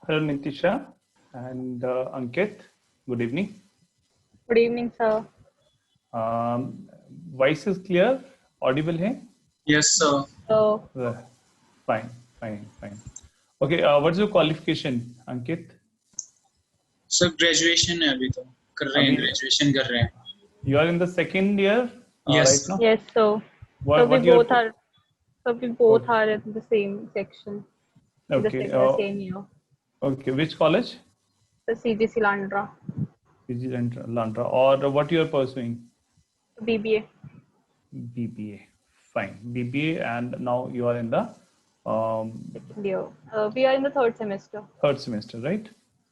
Hello, Nitisha and Ankit. Good evening. Good evening, sir. Voice is clear, audible है? Yes, sir. So, Uh, fine, fine, fine. Okay, what's your qualification, Ankit? Sir graduation है अभी तो कर रहे हैं अभी graduation कर रहे हैं you are in the second year Yes. right now. yes, so What your we both okay, are in the same section, in the okay, same year. okay. Which college? The CGC Landra, PG Landra. Or what you are pursuing? BBA. BBA. Fine, BBA, and now you are in the Second year. We are in the third semester. third semester, right?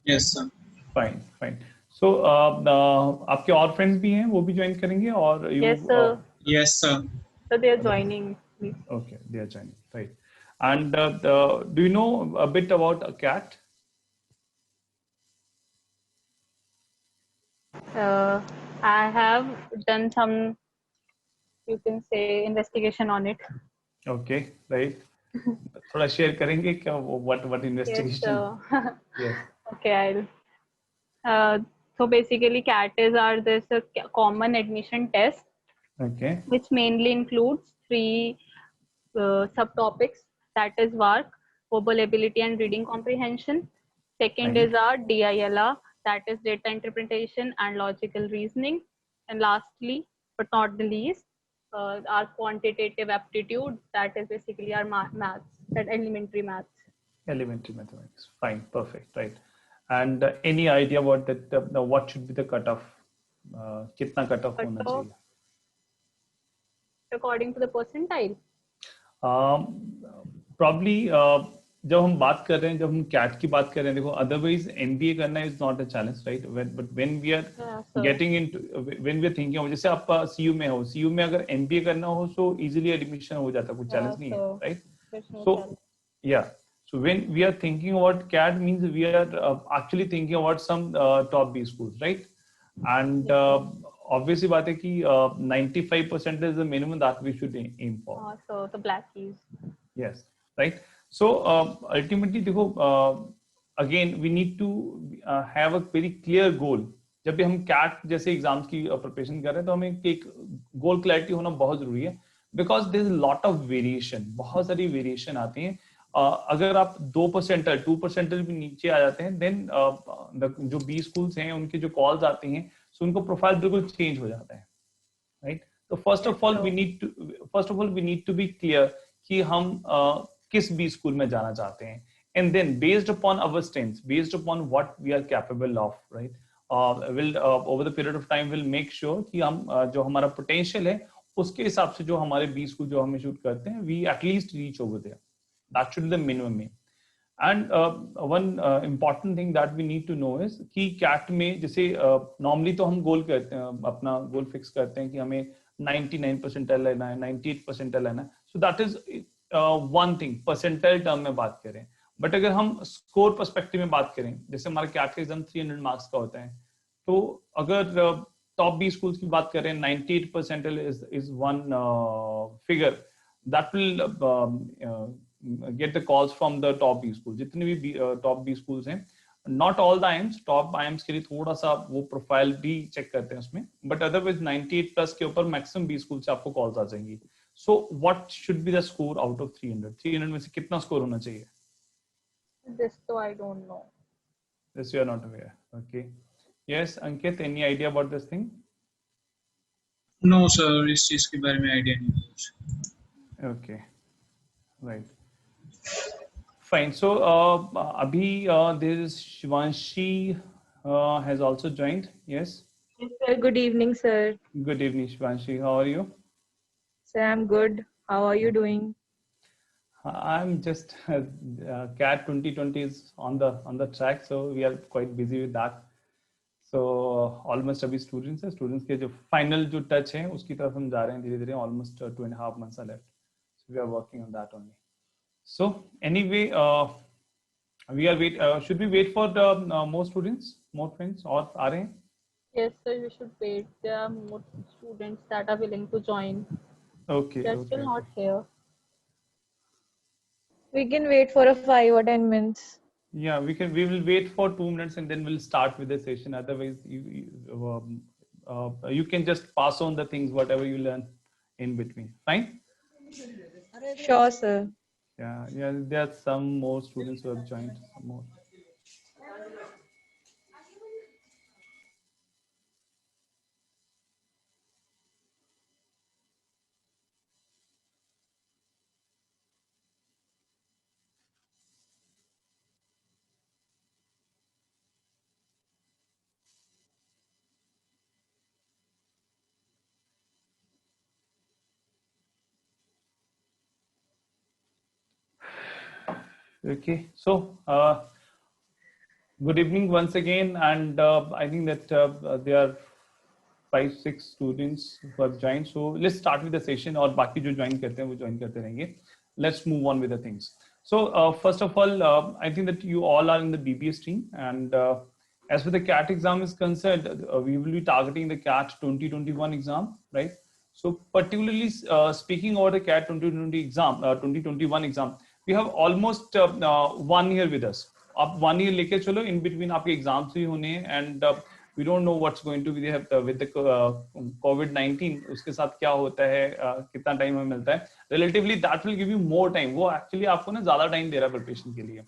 Yes sir fine fine so आपके और friends भी हैं, वो भी join करेंगे और you Yes, sir. Yes sir So they are joining me. Okay they are joining right and do you know a bit about a CAT? I have done some, you can say, investigation on it. Okay right, थोड़ा share करेंगे क्या? What Yes, investigation? Yes okay, I'll. So basically, CAT are this a common admission test okay which mainly includes three subtopics, that is work, verbal ability and reading comprehension. Second Right. is our DILR, that is data interpretation and logical reasoning. And lastly, but not the least, our quantitative aptitude, that is basically our maths, that elementary maths. elementary mathematics. Fine, perfect, right. And any idea what that what should be the cutoff? कितना cutoff होना Cutoff चाहिए? according to the percentile. Probably जब हम बात कर रहे हैं, जब हम कैट की बात कर रहे हैं, देखो अदरवाइज एमबीए करना is not a challenge, right? But when we are sir. Getting into, when we are thinking of, जैसे आप सीयू में हो, सीयू में अगर एमबीए करना हो तो इजीली एडमिशन हो जाता है, कोई चैलेंज नहीं है, So right? there's no So challenge. yeah, so when we are thinking about CAT means we are actually thinking about some top B schools, right? And obviously बात है कि 95% is the minimum that we should aim for. So the black keys. Yes, right. So ultimately देखो, again we need to have a very clear goal. जब भी हम cat जैसे exams की preparation कर रहे हैं तो हमें एक गोल क्लैरिटी होना बहुत जरूरी है, because there is lot of variation, बहुत सारी वेरिएशन आती हैं. अगर आप 2% 2% भी नीचे आ जाते हैं, देन जो बी स्कूल्स हैं उनके जो कॉल्स आती हैं, सो उनको प्रोफाइल बिल्कुल चेंज हो जाता है, राइट? तो first of all we need to be clear कि हम किस बी स्कूल में जाना चाहते हैं, and then based upon our strengths, based upon what we are capable of, right, will over the period of time will make sure कि हम जो हमारा पोटेंशियल है उसके हिसाब से जो हमारे बी स्कूल जो हमें शूट करते हैं, we at least reach over there. That should be the minimum aim. And one important thing that we need to know is कि कैट में जैसे नॉर्मली तो हम गोल करते हैं, अपना गोल फिक्स करते हैं कि हमें 99 परसेंटाइल लेना है, 98 परसेंटाइल लेना है. सो that is one thing, percentile term में बात करें. बट अगर हम स्कोर पर्सपेक्टिव में बात करें, जैसे हमारा कैट का एग्जाम 300 मार्क्स का होता है, तो अगर टॉप बी स्कूल्स की बात करें, 98 percentile is one figure that will get the calls from the top B schools. जितने भी top B schools हैं, not all the IIMs, top IIMs के लिए थोड़ा सा वो प्रोफाइल भी चेक करते हैं उसमें, but otherwise 98 प्लस के ऊपर मैक्सिमम B स्कूल से आपको कॉल्स आ जाएंगी. So what should be the score out of 300? 300 में से कितना स्कोर होना चाहिए? This though I don't know. This you are not aware. Okay. Yes, Ankit, any idea about this thing? No sir इस चीज के बारे में आइडिया नहीं है कुछ. Okay. Right. Fine. So Abhi, there is Shivanshi has also joined. Yes. Yes, sir. Good evening, sir. Good evening, Shivanshi. How are you? Sir, I'm good. How are you doing? I'm just CAT 2020 is on the track, so we are quite busy with that. So almost अभी students के जो final जो touch है उसकी तरफ हम जा रहे हैं धीरे-धीरे. Almost 2.5 months are left, so we are working on that only. So anyway, we are should we wait for the more students, more friends, और आ रहे हैं? Yes, sir, you should wait. There are more students that are willing to join. Okay. They're still not here. We can wait for a 5 or 10 minutes. Yeah, we will wait for 2 minutes and then we'll start with the session. Otherwise, you can just pass on the things, whatever you learn in between. Fine? Sure, sir. Yeah, yeah, there are some more students who have joined. Some more. Okay, so good evening once again, and I think that there are 5-6 students who have joined. So let's start with the session. और बाकी जो join करते हैं वो join करते रहेंगे. Let's move on with the things. So first of all, I think that you all are in the BBA stream, and as for the CAT exam is concerned, we will be targeting the CAT 2021 exam, right? So particularly speaking over the CAT 2021 exam, we have almost 1 year with us. आप 1 year लेके चलो, in between आपके exams भी होने हैं, and we don't know what's going to be with the COVID-19. उसके साथ क्या होता है, कितना टाइम हमें मिलता है. Relatively that will give you more time. वो actually आपको ना ज़्यादा टाइम दे रहा है preparation के लिए.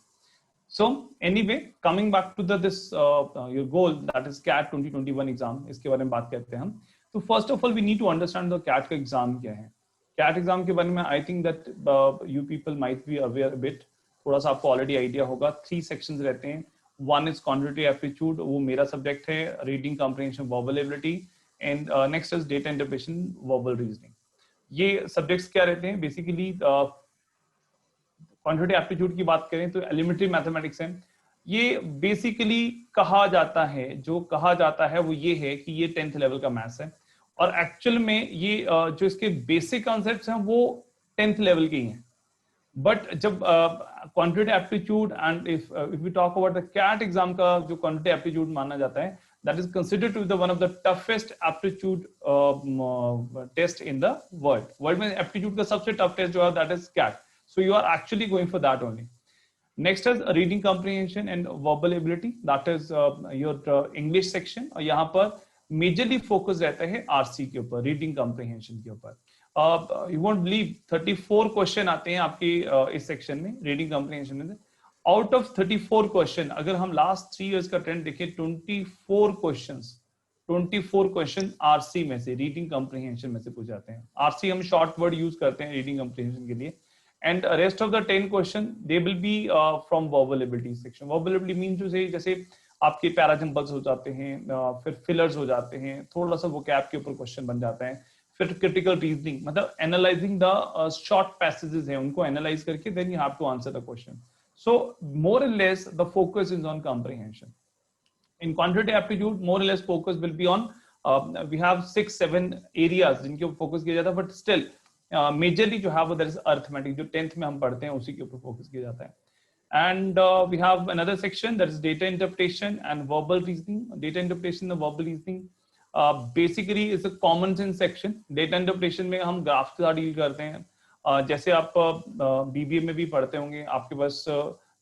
So anyway, coming back to this your goal, that is CAT 2021 exam, इसके बारे में बात करते हैं हम. तो first of all, we need to understand the CAT का exam क्या है. CAT exam के बारे में I think that you people might be aware a bit. थोड़ा सा आपको already idea होगा. 3 sections रहते हैं. One is quantitative aptitude, वो मेरा subject है. Reading comprehension, verbal ability, and next is data interpretation, verbal reasoning. ये subjects क्या रहते हैं? Basically क्वांटिटेटिव एप्टीट्यूड की बात करें तो एलिमेंट्री मैथमेटिक्स है. ये बेसिकली कहा जाता है, जो कहा जाता है वो ये है कि ये 10th लेवल का मैथ्स है, और एक्चुअल में ये जो इसके बेसिक कॉन्सेप्ट्स हैं वो 10th लेवल के ही हैं. बट जब quantitative aptitude and if we talk about the CAT exam का जो क्वांटिटेटिव एप्टीट्यूड माना जाता है, that is considered to be the one of the toughest aptitude test in the world. World में aptitude का सबसे tough test जो है that is CAT. So you are actually going for that only. Next is reading comprehension and verbal ability. That is your English section. और यहाँ पर majorly focus रहता है RC के ऊपर, reading comprehension के ऊपर. You won't believe 34 क्वेश्चन आते हैं आपकी इस सेक्शन में, रीडिंग कॉम्प्रिहेंशन में. आउट ऑफ 34 क्वेश्चन, अगर हम लास्ट 3 इयर्स का ट्रेंड देखें, 24 क्वेश्चन आरसी में से, रीडिंग कॉम्प्रिहेंशन में से पूछे जाते हैं. आरसी हम शॉर्ट वर्ड यूज करते हैं रीडिंग कॉम्प्रिहेंशन के लिए, and rest of the 10 question they will be from verbal ability section. Verbal ability mean to say जैसे आपके पैराजम्पल्स हो जाते हैं, फिर फिलर्स हो जाते हैं, थोड़ा सा वोकैब के ऊपर क्वेश्चन बन जाता है, फिर क्रिटिकल रीजनिंग, मतलब एनालाइजिंग द शॉर्ट पैसेजेस हैं उनको एनालाइज करके then you have to answer the question. So more or less the focus is on comprehension. In quantitative aptitude, more or less focus will be on we have 6-7 areas जिनके ऊपर focus किया जाता है, but still majorly जो है वो that is arithmetic, जो 10th में हम पढ़ते हैं उसी के ऊपर focus किया जाता है. And we have another section that is data interpretation and verbal reasoning. Data interpretation and verbal reasoning basically is a common sense section. Data interpretation में हम ग्राफ के साथ डील करते हैं. जैसे आप बीबीए में भी पढ़ते होंगे, आपके पास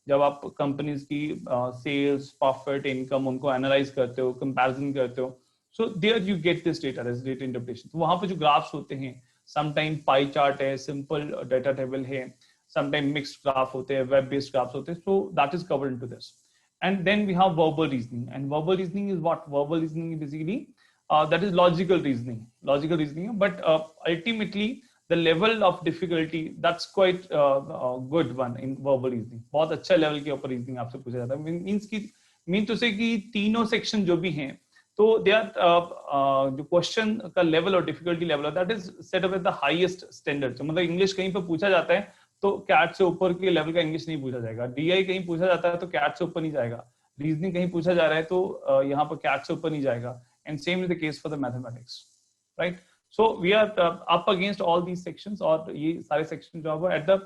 जब आप कंपनीज की सेल्स, प्रॉफिट, इनकम उनको एनालाइज करते हो, कंपैरिजन करते हो, so there you get this data as data interpretation. तो वहां पर जो ग्राफ्स होते हैं, समटाइम पाई चार्ट है, सिंपल डेटा टेबल है, समटाइम मिक्स्ड ग्राफ होते हैं, वेब बेस्ड ग्राफ्स होते हैं, so that is covered into this. And then we have verbal reasoning, and verbal reasoning is what? Verbal reasoning basically that is logical reasoning, but ultimately the level of difficulty that's quite good one in verbal reasoning. बहुत अच्छा level के ऊपर reasoning आपसे पूछा जाता है. Mean तो से कि तीनों सेक्शन जो भी हैं, तो दे आर जो क्वेश्चन का लेवल और difficulty level that is set up at the highest standard. मतलब इंग्लिश कहीं पर पूछा जाता है तो कैट से ऊपर के लेवल का इंग्लिश नहीं पूछा जाएगा. डीआई कहीं पूछा जाता है तो कैट से ऊपर नहीं जाएगा. रीजनिंग कहीं पूछा जा रहा है तो यहाँ पर कैट से ऊपर नहीं जाएगा. And same is the case for the mathematics, right? So we are up against all these sections, और ये सारे sections जो है at the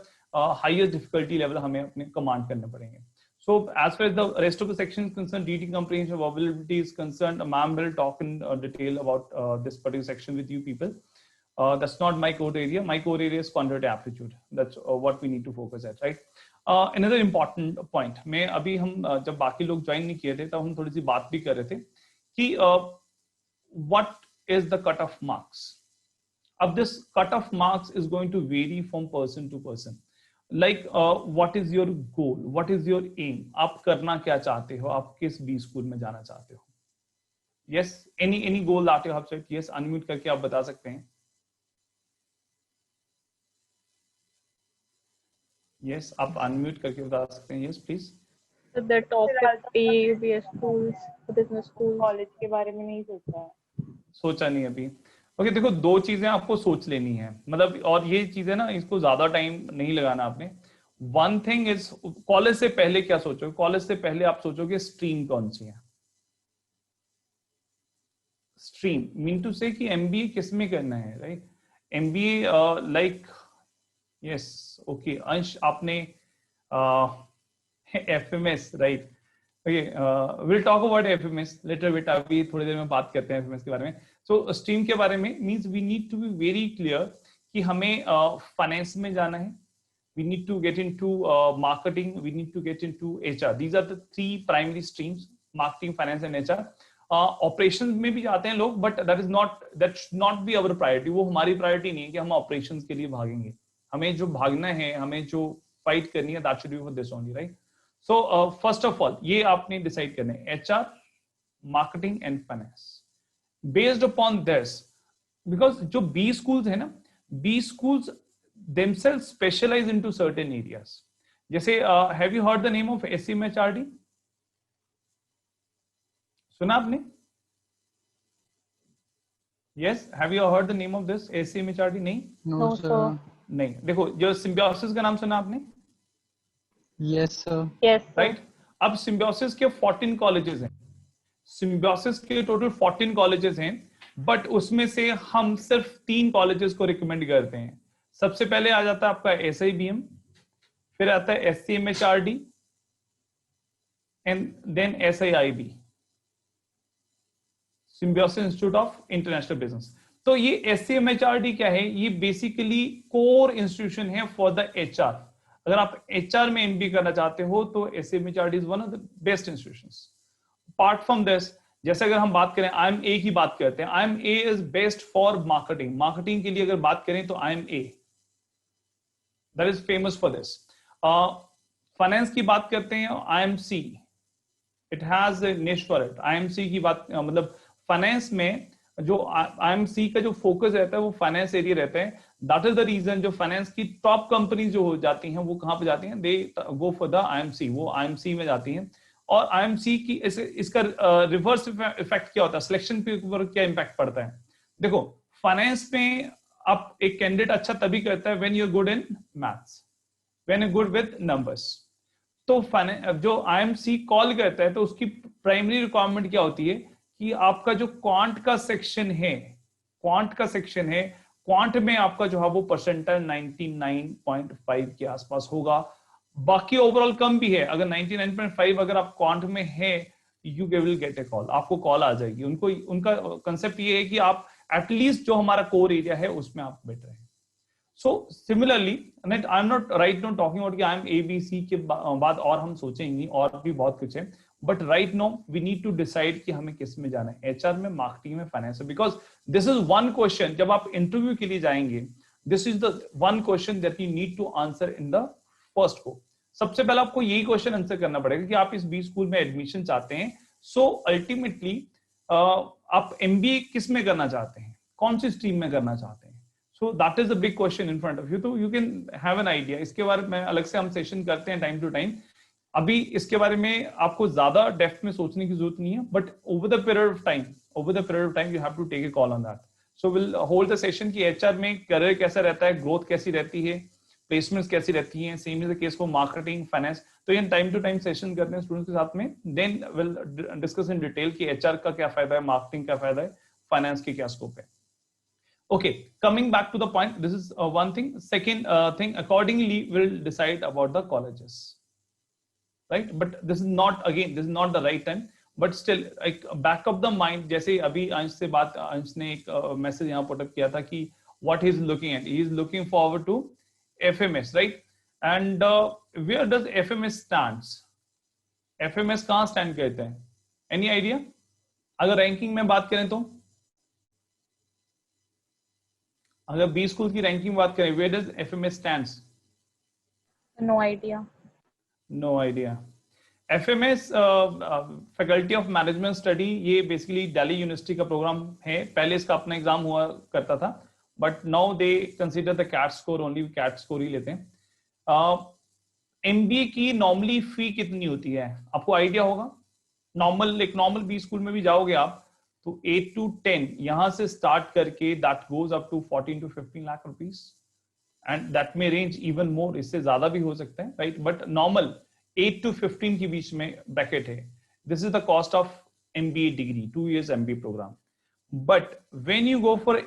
highest difficulty level हमें अपने command करने पड़ेंगे. So as far as the rest of the section is concerned, reading comprehension, verbal ability is concerned, ma'am will talk in detail about this particular section with you people. That's not my core area. My core area is quantitative aptitude. That's what we need to focus at, right? another important point, मैं अभी हम जब बाकी लोग join नहीं किए थे तब हम थोड़ी सी बात भी कर रहे थे कि what is the cut off marks. अब this cut off marks is going to vary from person to person. Like what is your goal, what is your aim, आप करना क्या चाहते हो, आप किस बी स्कूल में जाना चाहते हो. Yes, any goal that you have set. Yes, unmute करके आप बता सकते हैं. Yes, आप unmute करके बता सकते हैं. Yes, please. The top 50 UBS schools, business schools. College के बारे में नहीं सोचा है. सोचा नहीं अभी. ओके, देखो दो चीजें आपको सोच लेनी है, मतलब और ये चीजें ना इसको ज्यादा टाइम नहीं लगाना आपने. वन थिंग इज, कॉलेज से पहले क्या सोचो, कॉलेज से पहले आप सोचोगे स्ट्रीम कौन सी है. स्ट्रीम मीन टू से कि एमबीए किस में करना है, right. MBA like yes, okay Ansh आपने FMS, right. Okay, will talk about FMS later बेटा, अभी थोड़ी देर में बात करते हैं एफएमएस के बारे में. सो स्ट्रीम के बारे में means we need to be very clear कि हमें फाइनेंस में जाना है. We need to get into marketing, we need to get into HR. These are the three primary streams, marketing, finance and HR. Operation में भी जाते हैं लोग, but that should not be our priority. वो हमारी प्रायोरिटी नहीं है कि हम ऑपरेशंस के लिए भागेंगे. हमें जो भागना है, हमें जो फाइट करनी है, that should be for this only, right. So first of all ये आपने डिसाइड करना है, HR, marketing and finance. Based upon this, because जो बी स्कूल्स है ना, B schools themselves specialize into certain areas. जैसे have you heard the name of SCMHRD? सुना आपने? Yes, have you heard the name of this SCMHRD? नहीं? No, sir. नहीं. देखो, जो सिम्बियोसिस का नाम सुना आपने? Yes, sir. Yes, sir. Right. अब सिम्बियोसिस के 14 कॉलेजेस हैं. सिम्बियोसिस के टोटल 14 कॉलेजेस हैं, बट उसमें से हम सिर्फ 3 कॉलेजेस को रिकमेंड करते हैं. सबसे पहले आ जाता है आपका SIBM, फिर आता है SCMHRD and then SIIB, Symbiosis institute of international business. तो ये SCMHRD क्या है? ये बेसिकली कोर इंस्टीट्यूशन है फॉर द HR. अगर आप HR में MBA करना चाहते हो तो SCMHRD is one of the best institutions. Apart from this, जैसे अगर हम बात करें IMA की बात करते हैं, IMA is best for marketing. Marketing के लिए अगर बात करें तो IMA that is famous for this. Finance की बात करते हैं, IMC, it has a niche for it. IMC की बात मतलब फाइनेंस में जो IMC का जो फोकस रहता है वो फाइनेंस एरिया रहता है. दैट इज द रीजन जो फाइनेंस की टॉप कंपनीज जो हो जाती हैं वो कहां पे जाती हैं? दे गो फॉर द IMC, वो IMC में जाती हैं. और IMC की इसका रिवर्स इफेक्ट क्या होता है, सिलेक्शन पे ऊपर क्या इम्पैक्ट पड़ता है? देखो, फाइनेंस में आप एक कैंडिडेट अच्छा तभी करता है when you are good in maths, when you good with numbers. तो जो IMC कॉल करता है तो उसकी प्राइमरी रिक्वायरमेंट क्या होती है कि आपका जो क्वांट का सेक्शन है, क्वांट में आपका जो है वो परसेंटाइल 99.5 के आसपास होगा. बाकी ओवरऑल कम भी है. अगर 99.5 अगर आप क्वांट में है, you will get a call, आपको कॉल आ जाएगी. उनका कंसेप्ट ये है कि आप एटलीस्ट जो हमारा कोर एरिया है उसमें आप बेटर है. So similarly I am not right know talking about कि आई एम ABC के बाद और हम सोचेंगे और भी बहुत कुछ है, but right no we need to decide कि हमें किस में जाना है, HR में, मार्केटिंग में, फाइनेंस में. Because this is one question, जब आप इंटरव्यू के लिए जाएंगे, this is the one question that you need to answer in the first go. सबसे पहले आपको यही क्वेश्चन आंसर करना पड़ेगा कि आप इस बी स्कूल में एडमिशन चाहते हैं. सो अल्टीमेटली आप MBA किस में करना चाहते हैं, कौन सी स्ट्रीम में करना चाहते हैं? So that is the big question in front of you. तो you can have an idea. इसके बारे में अलग से हम सेशन करते हैं टाइम टू टाइम. अभी इसके बारे में आपको ज्यादा डेप्थ में सोचने की जरूरत नहीं है, but over the period of time you have to take a call on that. So will hold the session की HR में करियर कैसा रहता है, ग्रोथ कैसी रहती है, प्लेसमेंट्स कैसी रहती हैं. Same is the case for marketing, finance. तो ये टाइम टू टाइम सेशन करते हैं स्टूडेंट्स के साथ में. Then will discuss in detail कि HR का क्या फायदा है, मार्केटिंग का फायदा है, फाइनेंस की क्या स्कोप है. Okay, coming back to the point, this is one thing. Second thing, accordingly we'll decide about the colleges, right? But this is not the right time. But still, like back of the mind, जैसे अभी अंश ने एक message यहाँ put up किया था कि what he is looking at, he is looking forward to FMS, right? And where does FMS stands? FMS कहाँ स्टैंड करते हैं? Any idea? अगर रैंकिंग में बात करें तो, अगर बी स्कूल की रैंकिंग बात करें, where does FMS stands? No idea. No idea. FMS faculty of management study, ये बेसिकली दिल्ली यूनिवर्सिटी का प्रोग्राम है. पहले इसका अपना एग्जाम हुआ करता था, but now they consider the CAT score, only CAT score ही लेते हैं. एमबीए की नॉर्मली फी कितनी होती है, आपको आइडिया होगा? नॉर्मल, एक नॉर्मल बी स्कूल में भी जाओगे आप तो 8 to 10 यहां से स्टार्ट करके that goes up to 14 to 15 lakh rupees, and that में रेंज इवन मोर, इससे ज्यादा भी हो सकता है, राइट? बट नॉर्मल 8 to 15 के बीच में ब्रैकेट है. This is the cost of MBA degree, 2 years MBA programme. But when you go for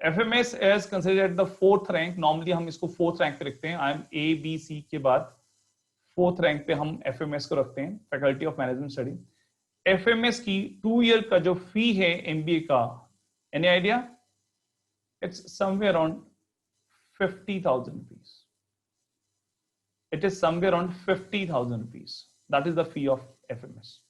FMS is considered the 4th rank. Normally हम इसको 4th रैंक पे रखते हैं. आई एम ABC के बाद 4th रैंक पे हम FMS को रखते हैं, faculty of management study. FMS की 2 year का जो फी है MBA का, any idea? It's somewhere around 50,000 rupees. It is somewhere around 50,000 rupees. That is the fee of FMS.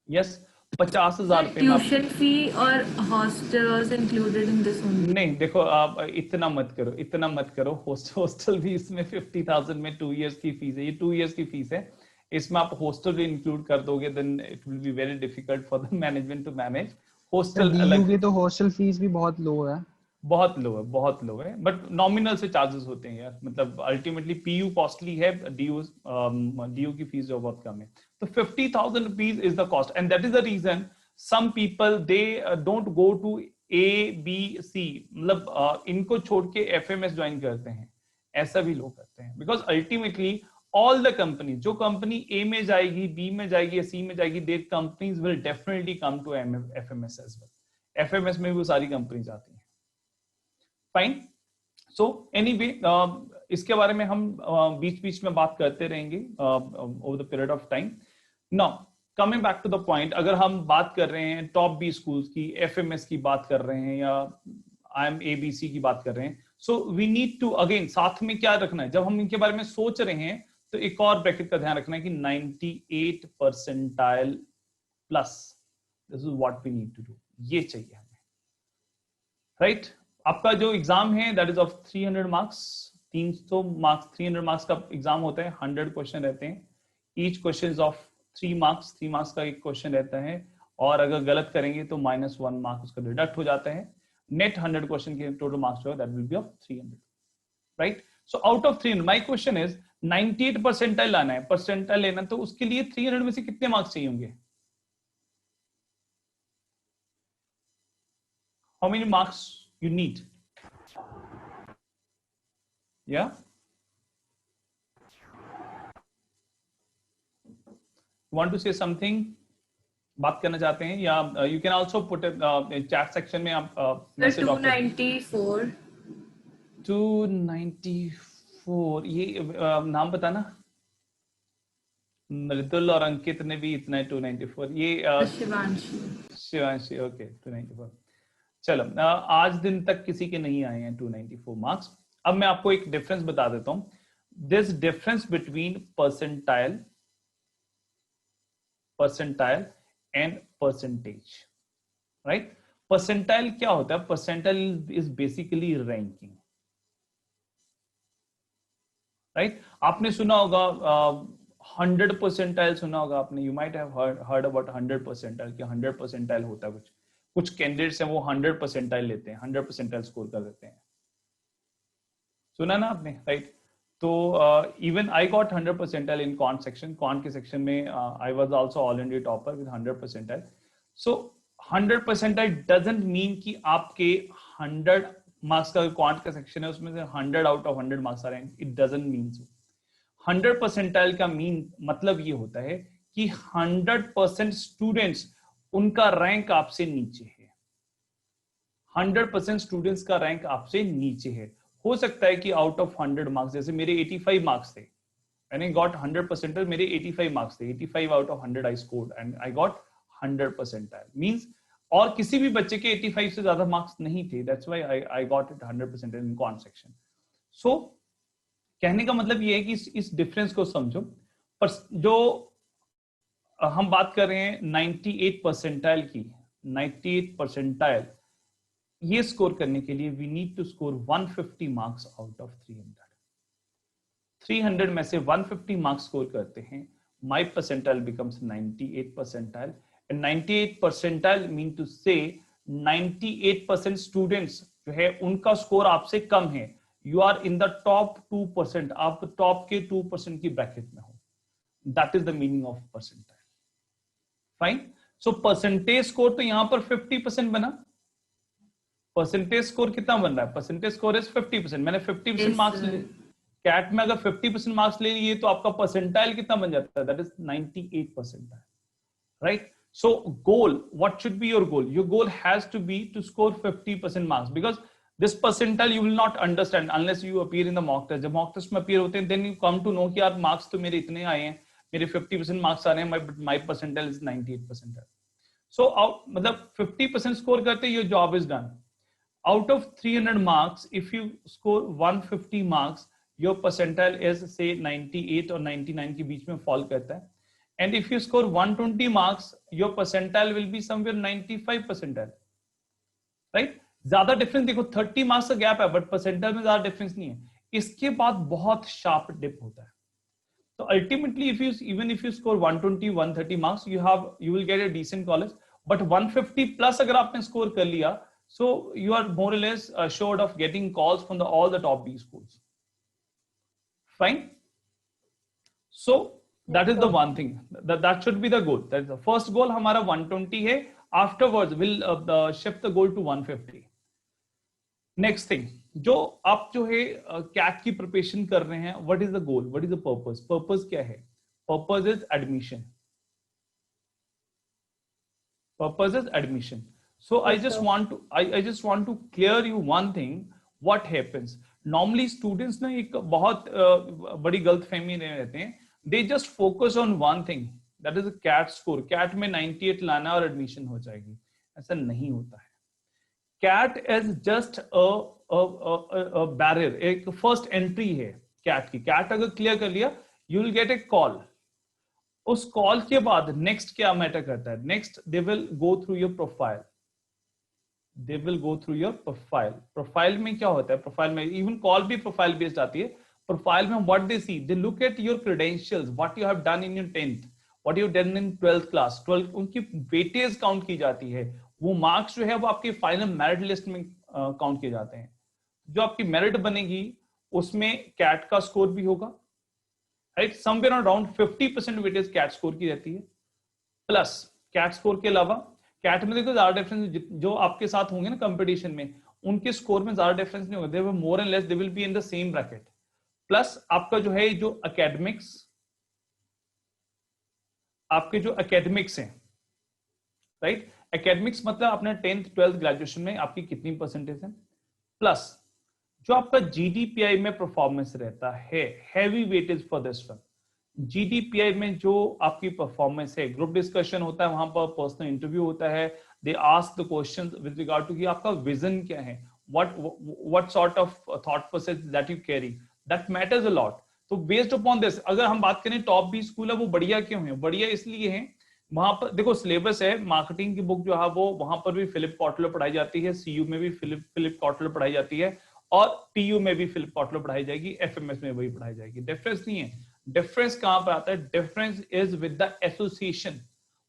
Yes, 50,000 रुपए में. ट्यूशन फी और hostel was included in this only? नहीं, देखो आप इतना मत करो. हॉस्टल भी इसमें 50,000 में 2 years की फीस है. ये 2 years की फीस है. इसमें आप हॉस्टल भी इंक्लूड कर दोगे, then it will be very difficult for the management to manage. Hostel अलग की तो हॉस्टल फीस भी बहुत लो है. बहुत लो है, बट नॉमिनल से चार्जेस होते हैं यार. मतलब अल्टीमेटली पीयू कॉस्टली है, डीयू की फीस जो बहुत कम है. तो 50,000 rupees is the cost, and that is the reason some people they don't go to ABC, मतलब इनको छोड़ के FMS ज्वाइन करते हैं. ऐसा भी लोग करते हैं, because ultimately all the company, जो कंपनी A में जाएगी, B में जाएगी या C में जाएगी, there companies will definitely come to FMS as well. FMS में भी वो सारी कंपनीज आती हैं. फाइन. सो एनीवे, इसके बारे में हम बीच बीच में बात करते रहेंगे over the period of time. Now coming back to the point, अगर हम बात कर रहे हैं टॉप बी स्कूल्स की, FMS की बात कर रहे हैं, या IIM ABC की बात कर रहे हैं, so we need to again साथ में क्या रखना है, जब हम इनके बारे में सोच रहे हैं तो एक और ब्रैकेट का ध्यान रखना है कि 98 percentile plus. This is what we need to do. ये चाहिए हमें, राइट? आपका जो एग्जाम है that is of 300 marks. 300 marks, 300 marks का एग्जाम होता है. 100 क्वेश्चन रहते हैं. Each question is of 3 marks. 3 marks का एक क्वेश्चन रहता है, और अगर गलत करेंगे तो -1 मार्क उसका डिडक्ट हो जाता है. नेट 100 क्वेश्चन के टोटल मार्क्स जो है that will be of 300, right? So out of 300 my question is 98 percentile लाना है. परसेंटाइल लेना, तो उसके लिए 300 में से कितने मार्क्स चाहिए होंगे? How many marks you need? Yeah, want to say something? बात करना चाहते हैं, या you can also put it chat section में आप मैसेज. 294. 294, ये नाम बताना. मृदुल और अंकित ने भी इतना है 294. ये शिवांशी. ओके, 294. चलो, आज दिन तक किसी के नहीं आए हैं 294 मार्क्स. अब मैं आपको एक डिफरेंस बता देता हूं. This difference between percentile and percentage, right? Percentile क्या होता है? Percentile is basically ranking, right? आपने सुना होगा 100 परसेंटाइल, सुना होगा आपने. You might have heard about 100 percentile, कि 100 परसेंटाइल होता है. कुछ कैंडिडेट्स हैं वो 100 परसेंटाइल लेते हैं, 100 परसेंटाइल स्कोर कर देते हैं. सुना ना आपने, राइट? तो even I got 100 percentile in quant section. Quant के सेक्शन में I was also all India topper with 100 percentile. So 100 percentile doesn't mean कि आपके 100 मार्क्स का क्वांट का सेक्शन है उसमें से 100 आउट ऑफ 100 मार्क्स आ रहे हैं. It doesn't mean so. 100 percentile का मतलब ये होता है कि 100% स्टूडेंट्स, उनका रैंक आपसे नीचे है. 100% स्टूडेंट्स का रैंक आपसे नीचे है. हो सकता है कि आउट ऑफ 100 मार्क्स, जैसे मेरे 85 मार्क्स थे, मैंने गॉट 100 परसेंटाइल, मेरे 85 मार्क्स थे. 85 out of 100 I scored and I got 100 percentile. Means और किसी भी बच्चे के 85 से ज्यादा मार्क्स नहीं थे. That's why I got it 100 percentile in quant section. So कहने का मतलब ये है कि इस डिफरेंस को समझो। पर जो हम बात कर रहे हैं 98 परसेंटाइल की, 98 परसेंटाइल ये स्कोर करने के लिए we need to score 150 marks out of 300 में से 150 मार्क्स स्कोर करते हैं, my percentile becomes 98 percentile, and 98 percentile mean to say 98% students जो है उनका स्कोर आपसे कम है, you are in the top 2%, आप टॉप के 2% की ब्रैकेट में हो, that is the meaning of percentile. Fine, so percentage score तो यहां पर 50% बना, परसेंटेज स्कोर कितना बन रहा है, परसेंटेज स्कोर इज 50%, मैंने 50% मार्क्स ले, कैट में अगर 50% मार्क्स ले लिए तो आपका परसेंटाइल कितना बन जाता है, that is 98 percentile, right. So goal, what should be your goal? Your goal has to be to score 50% marks, because this percentile you will not understand unless you appear in the mock test. जब mock test में appear होते हैं then you come to know कि यार marks तो मेरे इतने आए हैं, मेरे 50% marks आ रहे हैं, my percentile is 98%. So मतलब 50% score करते your job is done. Out of 300 marks, if you score 150 marks, your percentile is say 98 और 99 के बीच में fall करता है. And if you score 120 marks, your percentile will be somewhere 95 percentile, right? ज्यादा difference देखो, 30 marks का gap है, but percentile में ज्यादा डिफरेंस नहीं है। इसके बाद बहुत शार्प डिप होता है। तो ultimately if you score 120 130 marks, you will get a decent college, but 150 plus अगर आपने स्कोर कर लिया, so you are more or less assured of getting calls from all the top B schools. Fine. So that is the one thing that should be the goal. That is the first goal हमारा 120 है, afterwards we'll shift the goal to 150. Next thing, जो आप जो है CAT की preparation कर रहे हैं, what is the goal, what is the purpose, purpose क्या है, purpose is admission, purpose is admission. So I just want to clear you one thing, what happens normally students ना एक बहुत बड़ी गलतफहमी में रहते हैं, they just focus on one thing, that is CAT score, CAT में 98 लाना और एडमिशन हो जाएगी, ऐसा नहीं होता है। कैट इज जस्ट बैरियर, एक फर्स्ट एंट्री है कैट की। कैट अगर क्लियर कर लिया, you will get a call. उस कॉल के बाद नेक्स्ट क्या मैटर करता है, next they will go through your profile, they will go through your profile. Profile में क्या होता है, प्रोफाइल में इवन कॉल भी प्रोफाइल बेस्ड आती है। प्रोफाइल में what they see, they look at your credentials, what you have done in your 10th, what you done in 12th class, 12 उनकी वेटेज काउंट की जाती है। वो मार्क्स जो है वो आपके फाइनल मेरिट लिस्ट में काउंट किए जाते हैं। जो आपकी मेरिट बनेगी उसमें कैट का स्कोर भी होगा, right, somewhere around 50% weightage CAT score की रहती है। प्लस कैट स्कोर के अलावा कैट में देखो ज्यादा डिफरेंस, जो आपके साथ होंगे ना कंपटीशन में, उनके स्कोर में ज्यादा डिफरेंस नहीं होगा, they will more and less they will be in the same bracket. Plus आपका जो है जो एकेडमिक्स, आपके जो एकेडमिक्स हैं, राइट, एकेडमिक्स मतलब अपने 10th 12th ग्रेजुएशन में आपकी कितनी परसेंटेज है, प्लस जो आपका जीडीपीआई में परफॉर्मेंस रहता है, heavy weightage for this one. GDPI में जो आपकी परफॉर्मेंस है, ग्रुप डिस्कशन होता है, वहां पर पर्सनल इंटरव्यू होता है, they ask the questions with regard to कि आपका विजन क्या है, what sort of thought process that you carry, that matters a lot. तो बेस्ड अपॉन दिस अगर हम बात करें टॉप बी स्कूल है वो बढ़िया क्यों है, बढ़िया इसलिए है, वहां पर देखो सिलेबस है, मार्केटिंग की बुक जो है वो वहां पर भी फिलिप कॉटलर पढ़ाई जाती है, सीयू में भी फिलिप कॉटलर पढ़ाई जाती है, और टीयू में भी फिलिप कॉटलर पढ़ाई जाएगी, एफएमएस में वही पढ़ाई जाएगी। डिफरेंस नहीं है, डिफरेंस कहां पर आता है, difference is with the association.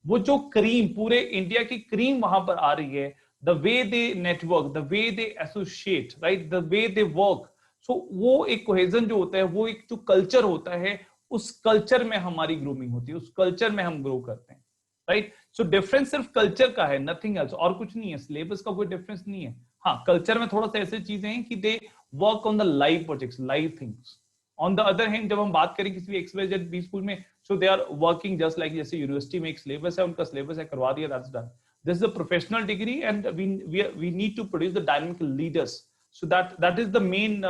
वो जो क्रीम, पूरे इंडिया की क्रीम वहां पर आ रही है, the way they network, the way they associate, right, the way they work. So वो एक कोहेजन जो होता है, वो एक जो कल्चर होता है, उस कल्चर में हमारी ग्रूमिंग होती है, उस कल्चर में हम ग्रो करते हैं, राइट। सो डिफरेंस सिर्फ कल्चर का है, नथिंग एल्स, और कुछ नहीं है, सिलेबस का कोई डिफरेंस नहीं है। हाँ, कल्चर में थोड़ा सा ऐसी चीजें हैं कि they work on the live projects, live things. On the other hand जब हम बात करें किसी भी XYZ बी स्कूल में, so they are working just like, जैसे यूनिवर्सिटी में एक सिलेबस है, उनका सिलेबस है, करवा दिया, that's done. This is a professional degree and we need to produce the dynamic leaders. So that is the main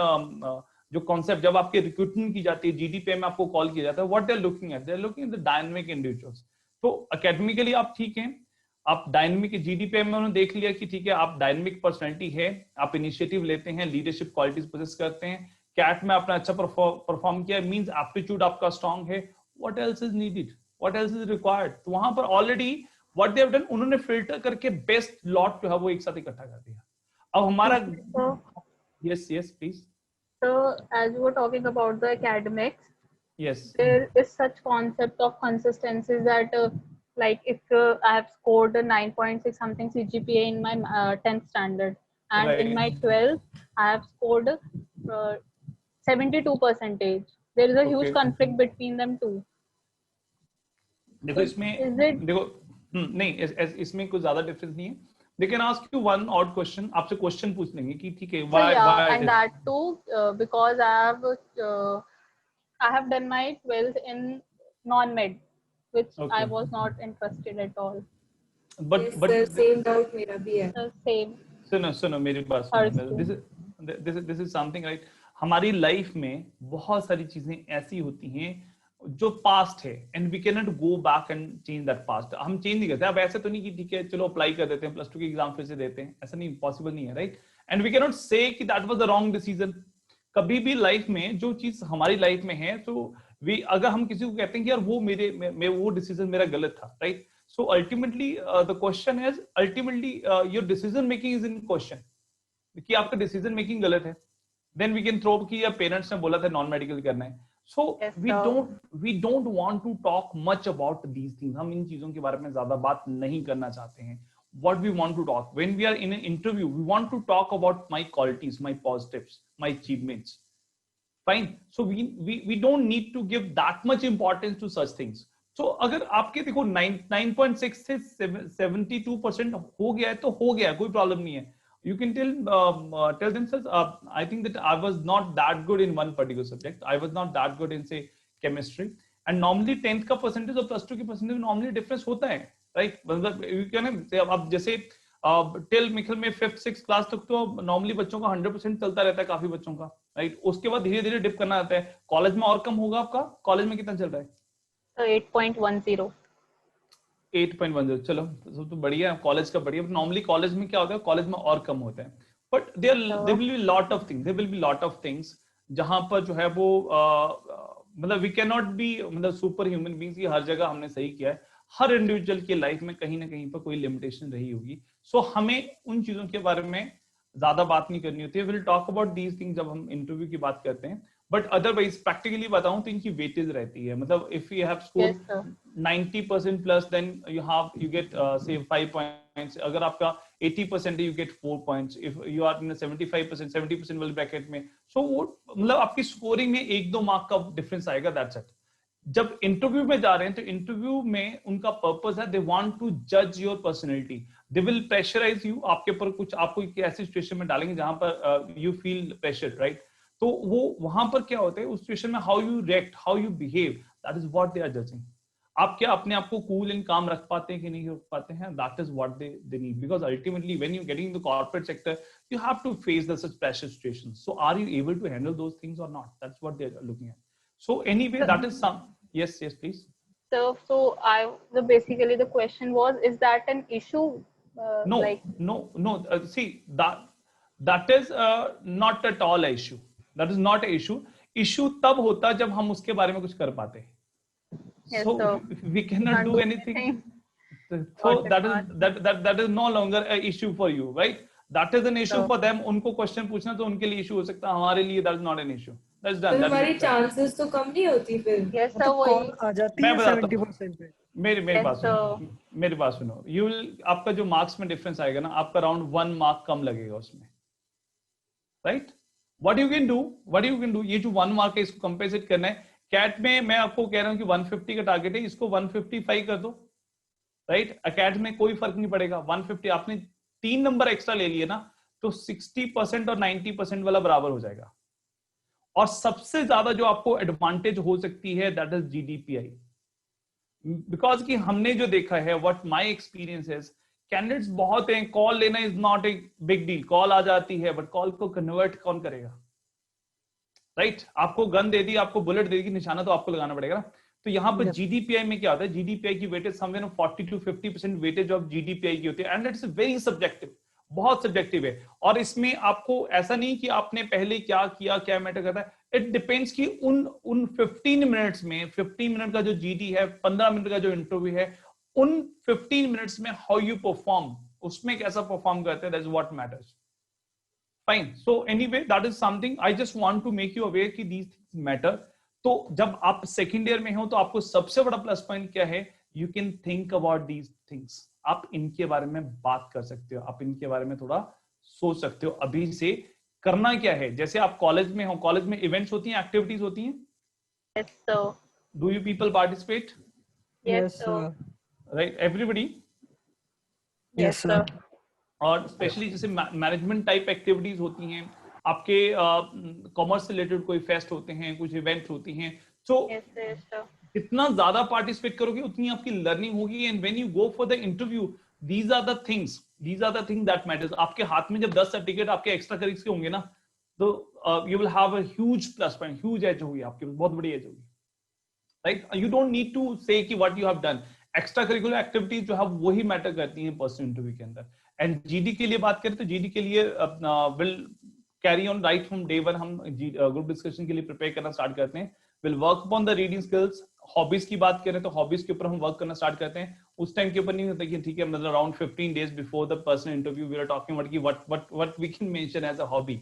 जो कॉन्सेप्ट। जब आपकी रिक्रूटमेंट की जाती है, जीडीपी में आपको कॉल किया जाता है, what they are looking at, they are looking at the dynamic individuals. तो एकेडमिकली आप ठीक हैं, आप डायनामिक जीडीपी में उन्होंने देख लिया कि ठीक है आप डायनामिक पर्सनैलिटी है, आप इनिशिएटिव लेते हैं, लीडरशिप क्वालिटीज पोजेस करते हैं, कैट में आपने अच्छा परफॉर्म किया, मींस एप्टीट्यूड आपका स्ट्रांग है, what else is needed, what else is required. तो वहां पर already what they have done, उन्होंने फिल्टर करके बेस्ट लॉट जो है वो एक साथ इकट्ठा कर दिया। अब हमारा yes yes please. So as we were talking about the academics, yes there is such concept of consistency that like if I have scored a 9.6 something CGPA in my 10th standard, and in my 12th I have scored 72%, there is a huge Okay. conflict between them too. देखो इसमें Is it देखो नहीं इसमें कुछ ज्यादा difference नहीं है। They can ask you one odd question, आपसे क्वेश्चन पूछ लेंगे कि ठीक है so why yeah, why and that too because I have done my 12th in non-med, which I Okay. was not interested at all. but Yes, but sir, same doubt मेरा भी है. Same. सुनो मेरी बात Hers सुनो, too. This is something right. हमारी life में बहुत सारी चीजें ऐसी होती हैं जो पास्ट है and we can not go back and change that past. हम चेंज नहीं करते। अब ऐसे तो नहीं कि ठीक है चलो अप्लाई कर देते हैं, प्लस टू के एग्जाम फिर से देते हैं, ऐसा नहीं, पॉसिबल नहीं है right. And we can not say कि that was the wrong decision. कभी भी लाइफ में जो चीज हमारी लाइफ में है तो वी अगर हम किसी को कहते हैं कि यार वो मेरे वो डिसीजन मेरा गलत था right. So ultimately, the question is ultimately your decision making is in question. कि आपका decision making गलत है, then we can throw कि या parents ने बोला था non medical करना है। So Yes, we don't want to talk much about these things. हम इन चीजों के बारे में ज्यादा बात नहीं करना चाहते हैं। What we want to talk when we are in an interview, we want to talk about my qualities, my positives, my achievements. Fine. So we don't need to give that much importance to such things. तो अगर आपके देखो 9.6 से 72% हो गया है तो हो गया, कोई प्रॉब्लम नहीं है। You can tell themselves, I think that I was not that good in one particular subject. I was not that good in say chemistry. And normally 10th का percentage और plus 2 के percentage normally difference होता है, right? मतलब you can अब जैसे till मिखल में 5th 6th class तक तो नॉर्मली बच्चों का 100% चलता रहता है, काफी बच्चों का राइट। उसके बाद धीरे धीरे डिप करना आता है। कॉलेज में और कम होगा आपका, कॉलेज में कितना चल रहा है? 8.10. 8.10 चलो तो बढ़िया, कॉलेज का बढ़िया। नॉर्मली कॉलेज में क्या होता है, कॉलेज में और कम होता है, but there will be lot of things जहां पर जो है वो मतलब वी कैन नॉट बी मतलब सुपर ह्यूमन बीइंग्स की हर जगह हमने सही किया है। हर इंडिविजुअल की लाइफ में कहीं ना कहीं पर कोई लिमिटेशन रही होगी। सो हमें उन चीजों के बारे में ज्यादा बात नहीं करनी होती है। Will talk about these things जब हम इंटरव्यू की बात करते हैं। बट अदरवाइज प्रैक्टिकली बताऊं तो इनकी वेटेज रहती है। मतलब if you have scored 90% plus then you get say 5 points. अगर आपका 80% है you get 4 points. If you are in a 75% 70% वाले ब्रैकेट में, so वो मतलब आपकी स्कोरिंग में 1-2 मार्क का डिफरेंस आएगा, दैट्स इट। जब इंटरव्यू में जा रहे हैं तो इंटरव्यू में उनका पर्पस है, दे वांट टू जज your personality, they will pressurise you. आपके ऊपर कुछ आपको एक ऐसी सिचुएशन में डालेंगे जहां पर यू फील प्रेशर राइट। तो वो वहां पर क्या होता है उस सिचुएशन में, how you react, how you behave, that is what they are judging. आप क्या अपने आप को कूल एंड काम रख पाते हैं कि नहीं रख पाते हैं, that is what they need. Because ultimately when you getting in the corporate sector you have to face the such pressure situations. So are you able to handle those things or not, that's what they are looking at. So anyway that is some yes please. So basically the question was, is that an issue? No, like no. See that is not at all a issue. That is not a issue. Issue तब होता जब हम उसके बारे में कुछ कर पाते हैं. Yes, So we cannot do anything. So that is no longer a issue for you, right? That is an issue for them. उनको क्वेश्चन पूछना तो उनके लिए इशू हो सकता है, हमारे लिए that is not an issue. That's done. तो हमारी चांसेस तो कम नहीं होती फिर। yes sir, वही आ जाती है 70% पे। मेरी बात सुनो। यू विल, आपका जो मार्क्स में डिफरेंस आएगा ना, आपका अराउंड 1 मार्क कम लगेगा उसमें, right? What you can do, ये जो 1 मार्क है इसको कंपेंसेट करना है। कैट में मैं आपको कह रहा हूं कि 150 का टारगेट है, इसको 155 कर दो, राइट? अकैट में कोई फर्क नहीं पड़ेगा। 150 आपने 3 नंबर एक्स्ट्रा ले लिए ना, तो 60% और 90% वाला बराबर हो जाएगा। और सबसे ज्यादा जो आपको एडवांटेज हो सकती है दैट इज जीडीपीआई, बिकॉज कि हमने जो देखा है, what my experience is, candidates बहुत हैं, कॉल लेना is not a big deal. Call आ जाती है बट कॉल को कन्वर्ट कौन करेगा, राइट? आपको गन दे दी, आपको बुलेट दे दी, निशाना तो आपको लगाना पड़ेगा ना। तो यहाँ पर जीडीपीआई में क्या होता है, जीडीपीआई की weightage somewhere 40 to 50% weightage of GDPI की होती है, एंड इट्स वेरी सब्जेक्टिव। बहुत सब्जेक्टिव है। और इसमें आपको ऐसा नहीं कि आपने पहले क्या किया क्या मैटर करता है, इट डिपेंड्स कि उन 15 मिनट्स में 15 मिनट का जो जीडी है, 15 मिनट का जो इंटरव्यू है, उन 15 मिनट्स में हाउ यू परफॉर्म, उसमें कैसा परफॉर्म करते हैं, that is what matters. Fine, so anyway that is something I just want to make you aware कि दीज थिंग्स मैटर। तो जब आप सेकंड ईयर में हो तो आपको सबसे बड़ा प्लस पॉइंट क्या है, you can think about these things, आप इनके बारे में बात कर सकते हो, आप इनके बारे में थोड़ा सोच सकते हो अभी से करना क्या है। जैसे आप कॉलेज में हो, कॉलेज में इवेंट्स होती हैं, एक्टिविटीज होती हैं, Yes, sir. Do you people participate, Yes, sir. Right, everybody? Yes, sir. और स्पेशली जैसे मैनेजमेंट टाइप एक्टिविटीज होती हैं आपके, कॉमर्स से रिलेटेड कोई फेस्ट होते हैं, कुछ इवेंट होती हैं, तो Yes, yes, sir. जितना ज्यादा पार्टिसिपेट करोगे उतनी आपकी लर्निंग होगी। And when you go for the interview, these are the things that matters. आपके हाथ में जब 10 सर्टिफिकेट आपके एक्स्ट्रा करिक्स के होंगे ना, तो you will have a huge plus point, huge edge होगी आपके, बहुत बड़ी एज होगी, right? You don't need to say कि what you have done, extra curricular activities जो है वही मैटर करती हैं पर्सनल इंटरव्यू के अंदर। एंड जीडी के लिए बात करें तो जीडी के लिए will carry on right from day one, हम ग्रुप डिस्कशन के लिए प्रिपेयर करना स्टार्ट करते हैं, will work upon the reading skills. Hobbies की बात करें तो हॉबीज के ऊपर हम वर्क करना स्टार्ट करते हैं, उस टाइम के ऊपर नहीं होता कि ठीक है, मतलब around 15 days before the personal interview we are talking about कि what we can mention as a hobby.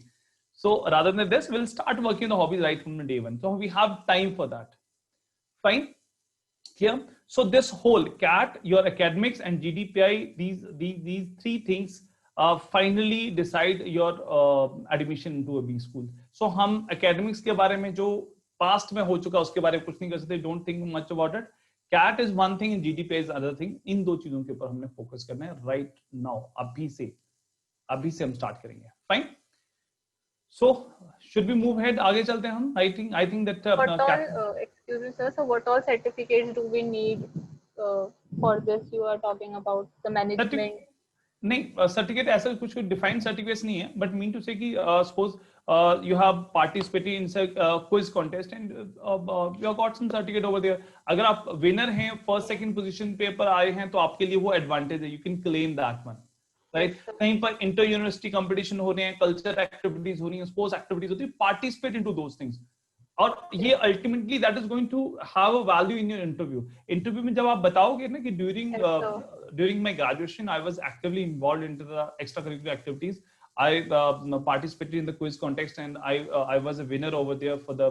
So rather than this, we'll start working on the hobbies right from the day one. So we have time for that. Fine. Here. So this whole CAT, your academics and GDPI, these three things finally decide your admission into a B school. So हम academics के बारे में जो past में हो चुका उसके बारे में कुछ नहीं कर सकते. Don't think much about it. CAT is one thing and GDPI is another thing. इन दो चीजों के ऊपर हमने focus करना है right now. अभी से हम start करेंगे. Fine. So should we move ahead? आगे चलते हैं हम. I think that What all, excuse me, sir. So what all certificates do we need for this? You are talking about the management. नहीं, certificate ऐसा कुछ defined certificates नहीं है, but mean to say कि suppose you have participated in quiz contest and you got some certificate over there. अगर आप winner हैं, first second position पे पर आए हैं, तो आपके लिए वो एडवांटेज है, you can claim that one, right? कहीं पर इंटर यूनिवर्सिटी कंपटीशन हो रहे हैं, कल्चर एक्टिविटीज हो रही हैं, स्पोर्ट्स एक्टिविटीज होती है, पार्टिसिपेट इनटू दोस थिंग्स। और ये ultimately that is going to have a value in your interview में जब आप बताओगे ना कि during my graduation I was actively involved into the extracurricular activities. I participated in the quiz contest and I was a winner over there for the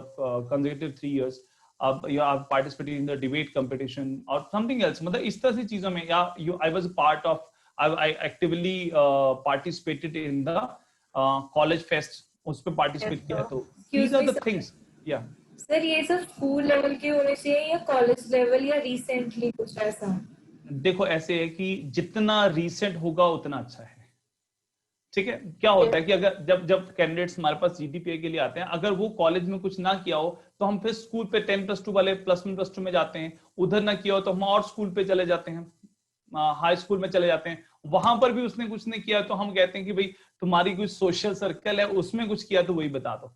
consecutive 3 years. I've participated in the debate competition or something else. मतलब इस तरह से चीजों में, या I was a part of, I actively participated in the college fest, उस पे participate किया। तो these are the things. Yeah. Sir ये सब स्कूल लेवल के होने चाहिए या कॉलेज लेवल या रिसेंटली कुछ ऐसा? देखो ऐसे है कि जितना रीसेंट होगा उतना अच्छा है, ठीक है? क्या होता है कि अगर जब कैंडिडेट्स हमारे पास जीडीपीए के लिए आते हैं, अगर वो कॉलेज में कुछ ना किया हो तो हम फिर स्कूल पे 10+2 वाले +1+2 में जाते हैं, उधर ना किया हो तो हम और स्कूल पे चले जाते हैं, हाई स्कूल में चले जाते हैं, वहां पर भी उसने कुछ नहीं किया तो हम कहते हैं कि भाई तुम्हारी कुछ सोशल सर्कल है उसमें कुछ किया तो वही बता दो।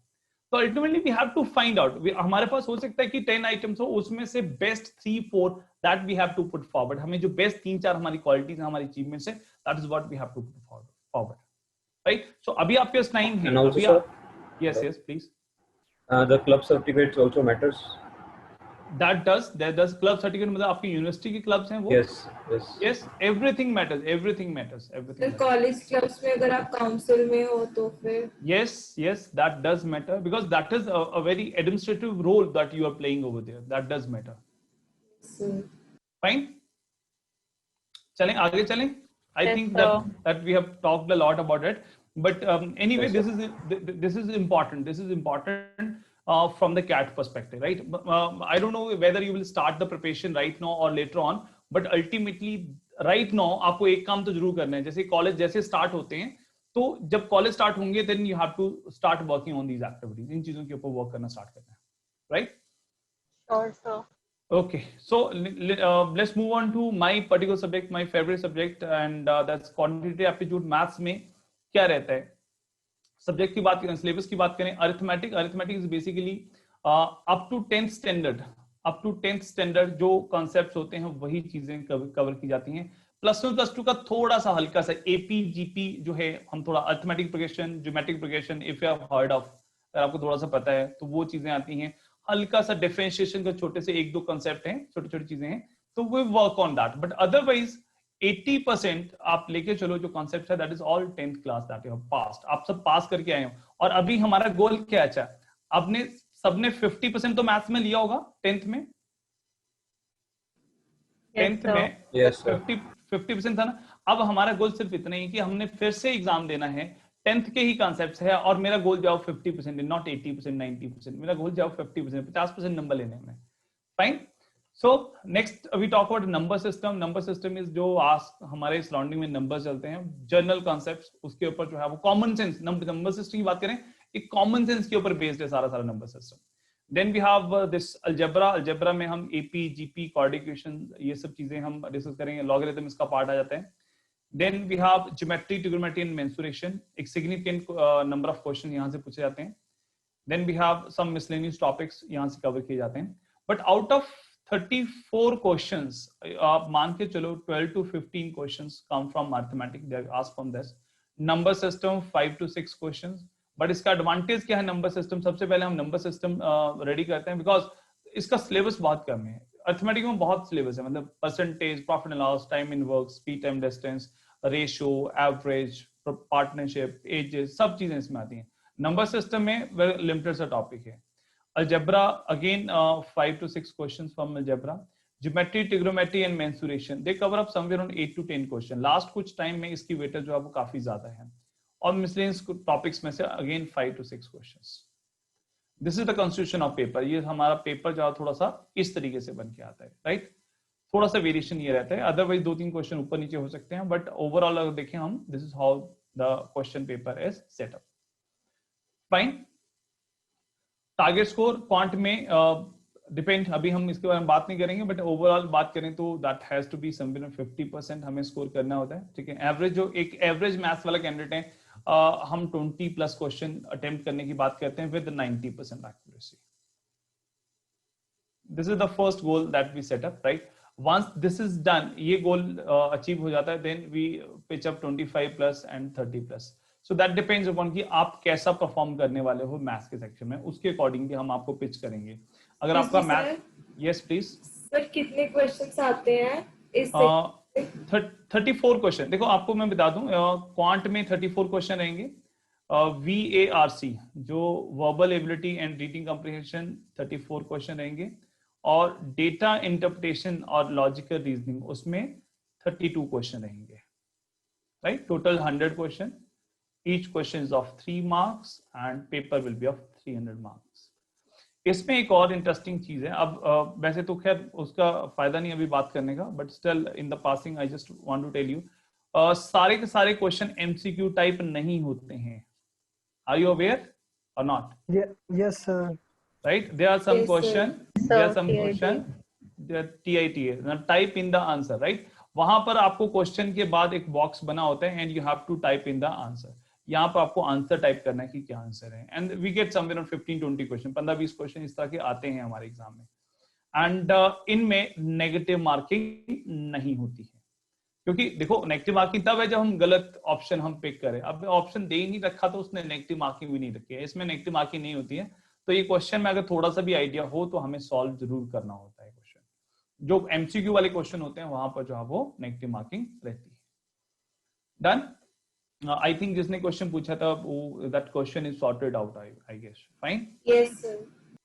तो ultimately we have to find out, हमारे पास हो सकता है कि 10 आइटम्स हो, उसमें से best 3-4 that we have to put forward. हमें जो बेस्ट 3-4 हमारी क्वालिटीज हैं, हमारी अचीवमेंट्स है, that is what we have to put forward, right? So अभी आपके पास टाइम है। Yes please. The club certificates also matters. That does club certificate, मतलब आपकी यूनिवर्सिटी के क्लब्स हैं वो? Yes, everything matters. तो कॉलेज क्लब्स में अगर आप काउंसिल में हो तो फिर? Yes, that does matter because that is a very administrative role that you are playing over there. That does matter. Fine. चलें आगे चलें. I think that we have talked a lot about it, but anyway, this is important. From the CAT perspective, right? I don't know whether you will start the preparation right now or later on, but ultimately right now आपको एक काम तो जरूर करना है। जैसे college जैसे start होते हैं, तो जब कॉलेज स्टार्ट होंगे then you have to start working on these activities. इन चीजों के ऊपर वर्क करना स्टार्ट करना है, right? Sure, sir. Okay, so let's move on to my particular subject, my favorite subject, and that's quantitative aptitude. maths में क्या रहता है? सब्जेक्ट की बात करें, सिलेबस की बात करें, arithmetic is basically up to 10th standard जो कॉन्सेप्ट्स होते हैं वही चीजें कवर की जाती हैं। +1 +2 का थोड़ा सा हल्का सा एपी जीपी जो है, हम थोड़ा arithmetic progression, geometric progression, if you have heard of, अगर आपको थोड़ा सा पता है तो वो चीजें आती हैं। हल्का सा डिफरेंशिएशन का छोटे से 1-2 कॉन्सेप्ट हैं, छोटी छोटी चीजें हैं, तो we work on that, but otherwise 80% आप लेके चलो जो कॉन्सेप्ट है, that is all 10th class that you have passed, आप सब पास करके आए हो। और अभी हमारा गोल क्या है? अच्छा, आपने सबने 50% तो मैथ्स में लिया होगा 10th में, 10th में Yes, sir. 50% था ना। अब हमारा गोल सिर्फ इतना ही कि हमने फिर से एग्जाम देना है, 10th के ही कॉन्सेप्ट्स है, और मेरा गोल जाओ 50%, नॉट 80%, 90%, मेरा गोल जाओ 50%, 50% नंबर लेने में। Fine. So next we talk about number system. Number system is जो हमारे सराउंडिंग में नंबर चलते हैं, जनरल कॉन्सेप्ट्स, उसके ऊपर जो है वो कॉमन सेंस, नंबर सिस्टम की बात करें, एक कॉमन सेंस के ऊपर बेस्ड है सारा number system. Then we have this algebra. Algebra में हम एपी जीपी क्वाड्रेटिक इक्वेशन ये सब चीजें हम डिस्कस करेंगे, लॉगरिथम इसका पार्ट आ जाता है। Then we have geometry, trigonometry and mensuration, एक सिग्निफिकेंट नंबर ऑफ क्वेश्चन यहाँ से पूछे जाते हैं। Then we have some miscellaneous topics यहाँ से कवर किए जाते हैं, बट आउट ऑफ 34 क्वेश्चंस, आप मान के चलो 12 to 15 questions come from mathematics, they are asked from this. Number system 5 to 6 questions, but इसका एडवांटेज क्या है नंबर सिस्टम? सबसे पहले हम नंबर सिस्टम रेडी करते हैं बिकॉज इसका सिलेबस बहुत कम है। अर्थमेटिक में बहुत सिलेबस है, मतलब percentage, profit and loss, time in work, speed time distance, ratio, average, partnership, ages, सब चीजें इसमें आती हैं। नंबर सिस्टम में वेरी लिमिटेड सा टॉपिक है। Algebra again 5 to 6 questions from algebra. Geometry, trigonometry and mensuration, they cover up somewhere around 8 to 10 question. Last कुछ time में इसकी वेटेज जो है वो काफी ज्यादा है। और मिसलेनियस टॉपिक्स में से again 5 to 6 questions. This is the constitution of paper. ये हमारा पेपर जो थोड़ा सा इस तरीके से बन के आता है, राइट? थोड़ा सा वेरिएशन ये रहता है, अदरवाइज 2-3 क्वेश्चन ऊपर नीचे हो सकते हैं, बट ओवरऑल अगर देखें हम, this is how the question paper is set up. Fine. Target score quant में डिपेंड, अभी हम इसके बारे में बात नहीं करेंगे, बट ओवरऑल बात करें तो that has to be somewhere 50% हमें स्कोर करना होता है, ठीक है? एवरेज जो एक एवरेज मैथ्स वाला कैंडिडेट है, हम 20+ क्वेश्चन अटेम्प्ट करने की बात करते हैं with 90% accuracy. This is the first goal that we set up, right? Once this is done, ये गोल अचीव हो जाता है, then we pitch up 25+ and 30+। So that depends upon कि आप कैसा परफॉर्म करने वाले हो मैथ्स के सेक्शन में, उसके अकॉर्डिंगली हम आपको पिच करेंगे। अगर आपका मैथ, यस प्लीज सर, कितने क्वेश्चंस आते हैं इस 34 क्वेश्चन। देखो आपको मैं बता दूं, क्वांट में 34 क्वेश्चन रहेंगे। VARC जो verbal ability and reading comprehension 34 question रहेंगे, और डेटा इंटरप्रिटेशन और लॉजिकल रीजनिंग उसमें 32 क्वेश्चन रहेंगे, right? Total 100 question, each question is of 3 marks and paper will be of 300 marks। इसमें एक और इंटरेस्टिंग चीज है, अब वैसे तो खैर उसका फायदा नहीं अभी बात करने का, but still in the passing I just want to tell you, सारे के सारे क्वेश्चन MCQ टाइप नहीं होते हैं। आर यू अवेयर और not? Yes, sir. Right? There are some Yes, sir. question, there are some question, there TITA, type in the answer, right? वहां पर आपको क्वेश्चन के बाद एक बॉक्स बना होता है and you have to type in the answer. यहाँ पर आपको आंसर टाइप करना है कि क्या आंसर है, and we get somewhere on 15-20 question, 15-20 question इस तरह के आते हैं हमारे एग्जाम में। एंड इनमें नेगेटिव मार्किंग नहीं होती है, क्योंकि देखो नेगेटिव मार्किंग तब है जब हम गलत ऑप्शन हम पिक करें। अब ऑप्शन दे ही नहीं रखा तो उसने नेगेटिव मार्किंग भी नहीं रखी है, इसमें नेगेटिव मार्किंग नहीं होती है। तो ये क्वेश्चन में अगर थोड़ा सा भी आइडिया हो तो हमें सॉल्व जरूर करना होता है क्वेश्चन। जो MCQ वाले क्वेश्चन होते हैं वहां पर जो है वो नेगेटिव मार्किंग रहती है। डन? आई थिंक जिसने क्वेश्चन पूछा था वो that question is sorted out, I guess. Fine? Yes sir.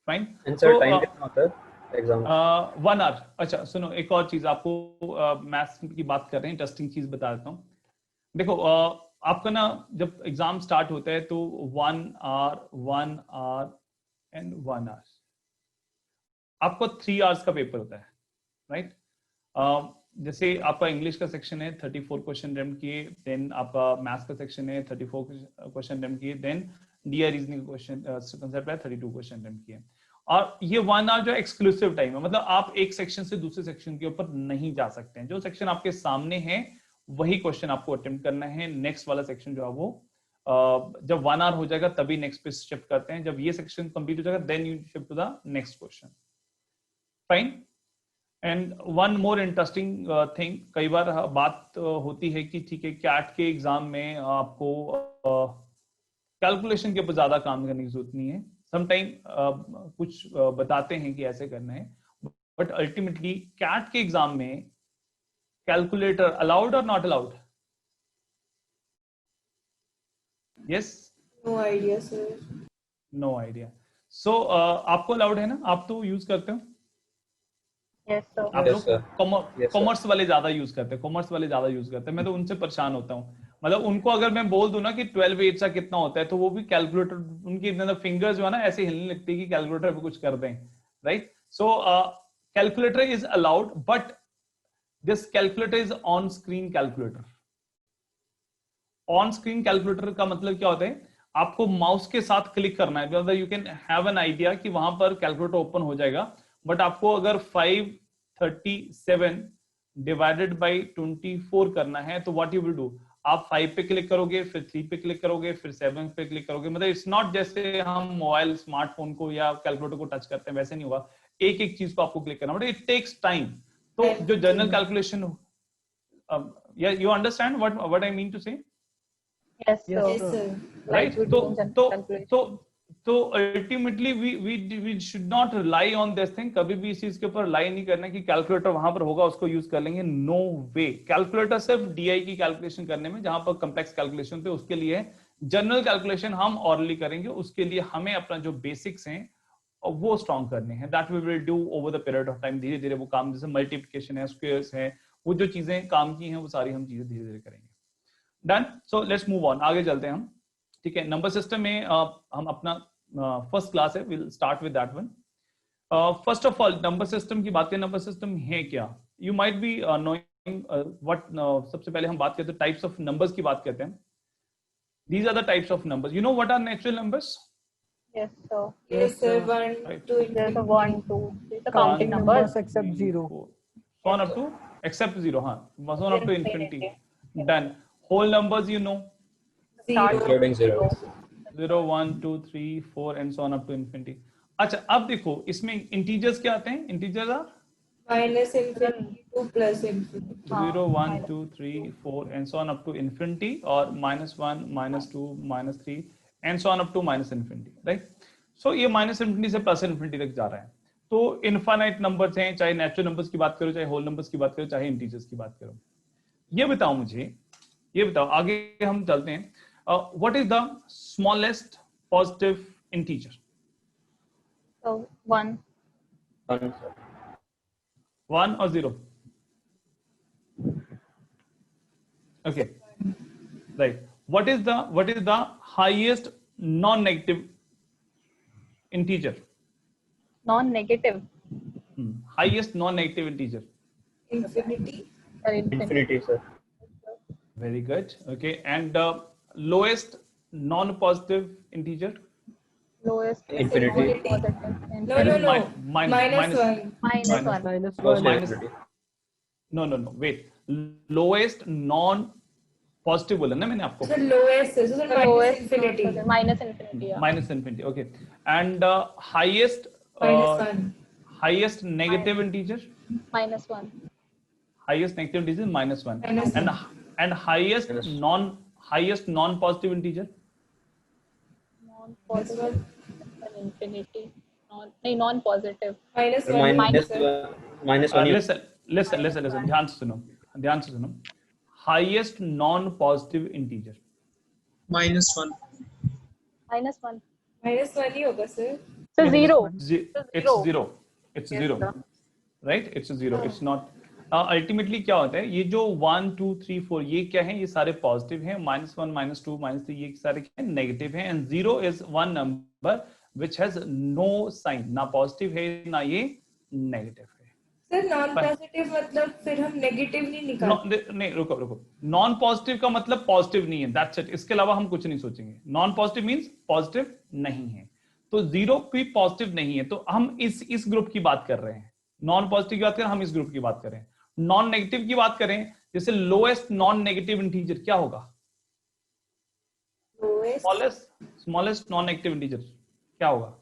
Fine. Answer time कितना होता है एग्जाम? 1 hour। अच्छा सुनो, एक और चीज आपको, मैथ्स की बात कर रहे हैं, इंटरेस्टिंग चीज बता देता हूँ। देखो आपका ना जब एग्जाम स्टार्ट होता है तो 1 hour एंड 1 hour, आपको 3 hours का पेपर होता है, राइट? जैसे आपका इंग्लिश का सेक्शन है 34 क्वेश्चन अटेम्प्ट किए, देन आपका मैथ्स का सेक्शन है 34 क्वेश्चन अटेम्प्ट किए, then DI reasoning question concept है 32 क्वेश्चन अटेम्प्ट किए। और ये 1 hour जो एक्सक्लूसिव टाइम है, मतलब आप एक सेक्शन से दूसरे सेक्शन के ऊपर नहीं जा सकते हैं। जो सेक्शन आपके सामने है वही क्वेश्चन आपको अटेम्प्ट करना है। नेक्स्ट वाला सेक्शन जो है वो जब 1 hour हो जाएगा तभी नेक्स्ट पे शिफ्ट करते हैं। जब ये सेक्शन कंप्लीट हो जाएगा then you shift to the next question. Fine? And one more interesting thing, कई बार बात होती है कि ठीक है कैट के एग्जाम में आपको कैलकुलेशन के ऊपर ज्यादा काम करने की जरूरत नहीं है, समटाइम कुछ बताते हैं कि ऐसे करना है, बट अल्टीमेटली कैट के एग्जाम में calculator allowed or not allowed? Yes, no idea sir. No idea. So आपको अलाउड है ना, आप तो यूज करते हो? Yes, sir. आप Yes, लोग sir. Yes, sir. कॉमर्स वाले ज्यादा यूज करते हैं, कॉमर्स वाले ज्यादा यूज करते हैं, मैं तो उनसे परेशान होता हूँ। मतलब उनको अगर मैं बोल दूं ना कि 12/8 का कितना होता है, तो वो भी कैलकुलेटर, उनकी मतलब फिंगर्स जो है ना ऐसे हिलने लगती है कि कैलकुलेटर पे कुछ कर दें, right? So calculator is allowed, but this calculator is on screen calculator. On screen calculator का मतलब क्या होता है? आपको माउस के साथ क्लिक करना है, मतलब you can have an idea कि वहां पर कैलकुलेटर ओपन हो जाएगा, बट आपको अगर 537 डिवाइडेड बाई 24 करना है तो व्हाट यू विल डू, आप 5 पे क्लिक करोगे, फिर 3 पे क्लिक करोगे, फिर 7 पे क्लिक करोगे। मतलब इट्स नॉट जैसे हम मोबाइल स्मार्टफोन को या कैलकुलेटर को टच करते हैं, वैसे नहीं होगा, एक एक चीज को आपको क्लिक करना, बट इट टेक्स टाइम। तो जो general calculation, you understand what I mean to say, Yes, Yes, sir. Yes sir. Sir. right? we do in general calculation. तो ultimately we should not rely on this thing, कभी भी इस चीज के ऊपर rely नहीं करना कि कैलकुलेटर वहां पर होगा उसको यूज कर लेंगे, नो वे। कैलकुलेटर सिर्फ डीआई की कैलकुलेशन करने में, जहां पर कॉम्प्लेक्स कैलकुलेशन थे उसके लिए, जनरल कैलकुलेशन हम ऑरली करेंगे, उसके लिए हमें अपना जो बेसिक्स हैं वो स्ट्रॉन्ग करने हैं, that we will do over the period of time. धीरे धीरे वो काम, जैसे मल्टीप्लिकेशन है, स्क्वायर्स है, वो जो चीजें काम की हैं वो सारी हम चीजें धीरे धीरे करेंगे। Done, so let's move on, आगे चलते हैं हम। ठीक है, नंबर सिस्टम में हम अपना फर्स्ट क्लास है, will start with that one. First of all number system की बात करें, नंबर सिस्टम है क्या? You might be knowing what, सबसे पहले हम बात करते हैं टाइप्स ऑफ नंबर्स की बात करते हैं। These are the types of numbers, you know what are natural numbers? Yes, sir. Yes sir. 1 Right. 2 There's a 1, 2. These are counting One, numbers. except 0. So on up to except 0, हाँ, so on up to infinity. Done. Whole numbers you know, Start Including zero. 0 1 2 3 4 and so on up to infinity. अच्छा, अब देखो इसमें integers क्या आते हैं? Integers are minus infinity to plus infinity. 0 1 2 3 4 and so on up to infinity, और -1 -2 -3 and so on up to minus infinity, right? So ये minus infinity से प्लस इन्फिनिटी तक जा रहा है। तो इनफाइनाइट नंबर्स हैं, चाहे नेचुरल नंबर्स की बात करो, चाहे होल नंबर्स की बात करो, चाहे इंटीजर्स की बात करो। ये बताओ मुझे, ये बताओ, आगे हम चलते हैं। What is the smallest positive integer? So 1. 1, sir. 1 और 0? Okay, right. What is the highest non-negative integer? Non-negative. Highest non-negative integer. Infinity. Or infinity. Infinity, sir. Very good. Okay, and lowest non-positive integer? Lowest. Infinity. Positive. No, no, no. Minus 1. Minus 1. Minus Positive 1. infinity. No. Wait. Lowest non-positive बोला ना मैंने आपको? Sir lowest है, sir The minus lowest. Infinity. Minus infinity. Yeah. Minus infinity. Okay. And highest minus 1। highest negative integer? Minus 1. Highest negative integer is -1. Minus And highest Minus. highest non-positive integer? Non-positive. And infinity. Non-positive. Minus Sir, 1। minus 1. Listen. ध्यान से सुनो. Highest non-positive integer. minus 1. Minus 1. Minus 1 ही होगा sir. So 0. It's zero. It's Yes, zero. sir. Right? It's a zero. It's not. Ultimately क्या होता है, ये जो 1 2 3 4 ये क्या है? ये सारे पॉजिटिव हैं। -1 -2 -3 ये सारे क्या है? नेगेटिव हैं। And 0 is one number which has no sign, ना पॉजिटिव है ना ये नेगेटिव है। सर नॉन पॉजिटिव मतलब फिर हम नेगेटिव नहीं निकालते। नहीं, रुको। नॉन पॉजिटिव का मतलब पॉजिटिव नहीं है, दैट्स इट। इसके अलावा हम कुछ नहीं सोचेंगे। नॉन पॉजिटिव मींस पॉजिटिव नहीं है, तो 0 भी पॉजिटिव नहीं है, तो हम इस ग्रुप की बात कर रहे हैं। नॉन पॉजिटिव की बात करें, हम इस ग्रुप की बात करें। नॉन नेगेटिव की बात करें, जैसे लोएस्ट नॉन नेगेटिव इंटीजर क्या होगा? स्मॉलेस्ट नॉन नेगेटिव इंटीजर क्या होगा?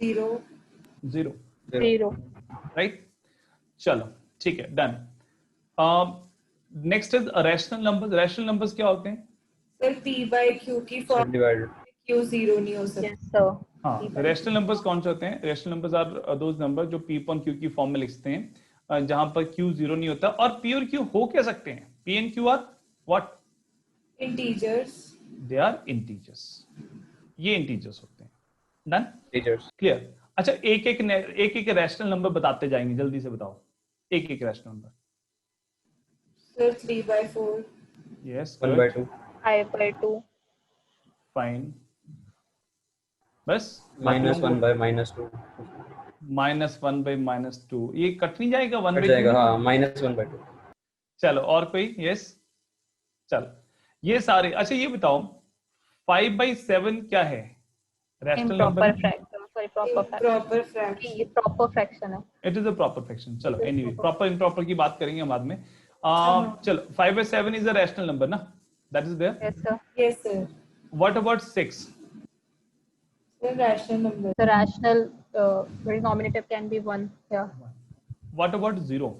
0 0, 0. राइट? चलो ठीक है, डन। Next is rational numbers. Rational numbers क्या होते हैं? सर P by Q की फॉर्म Divided. Q 0 नहीं हो सकता। Yes, sir. हाँ, रैशनल नंबर्स कौन से होते हैं? Rational numbers are those number जो P upon Q की फॉर्म में लिखते हैं, जहां पर Q 0 नहीं होता। और P और Q हो क्या सकते हैं? P and Q are what? Integers. They are integers. ये इंटीजर्स होते हैं। Done, Teachers. क्लियर। अच्छा, एक एक रैशनल नंबर बताते जाएंगे, जल्दी से बताओ एक एक rational number. Sir 3 by 4। Yes, 1 by 2. 5 by 2. Fine. बस Minus 1 by minus 2. -1 by -2, ये कट नहीं जाएगा 1 कट by 2 जाएगा, में? हाँ, minus 1 by 2. चलो और कोई? यस, चलो ये सारे। अच्छा ये बताओ 5 by 7 क्या है? Rational Improper number? fraction. Sorry, proper fraction. Proper fraction. ये proper fraction है. It is a proper fraction. चलो एनीवे, प्रॉपर इम्प्रॉपर की बात करेंगे हम बाद में। चलो 5 by 7 is a rational number ना, that is there. Yes, sir. Yes sir. What about 6? Sir rational number. The rational denominator can be 1. Yeah. What about 0?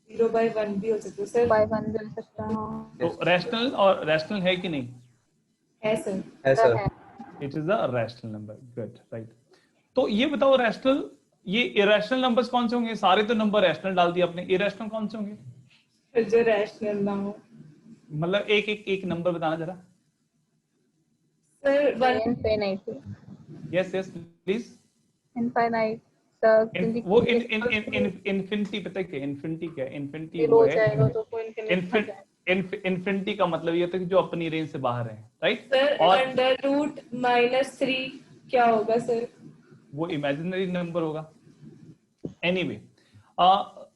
0 by 1 भी हो सकता है सर। By 1 भी हो सकता है. हाँ. तो रैशनल और रैशनल है कि नहीं? है सर। है सर. है. It is a rational number. Good, right. तो ये बताओ रैशनल, ये इरेशनल नंबर्स कौन से होंगे? सारे तो नंबर रैशनल डाल दिए आपने, इरेशनल कौन से होंगे? जो रैशनल ना हो। मतलब एक नंबर बताना जरा। Sir 1 Infinity. Yes yes please. Infinite. Sir, वो इन्फिनिटी पता है क्या? इन्फिनिटी क्या है? इन्फिनिटी zero वो हो है जाएगा तो कोई infinite. इन्फिनिटी का मतलब ये होता है कि जो अपनी रेंज से बाहर है, राइट? सर और अंडर रूट -3 क्या होगा सर? वो इमेजिनरी नंबर होगा। एनीवे,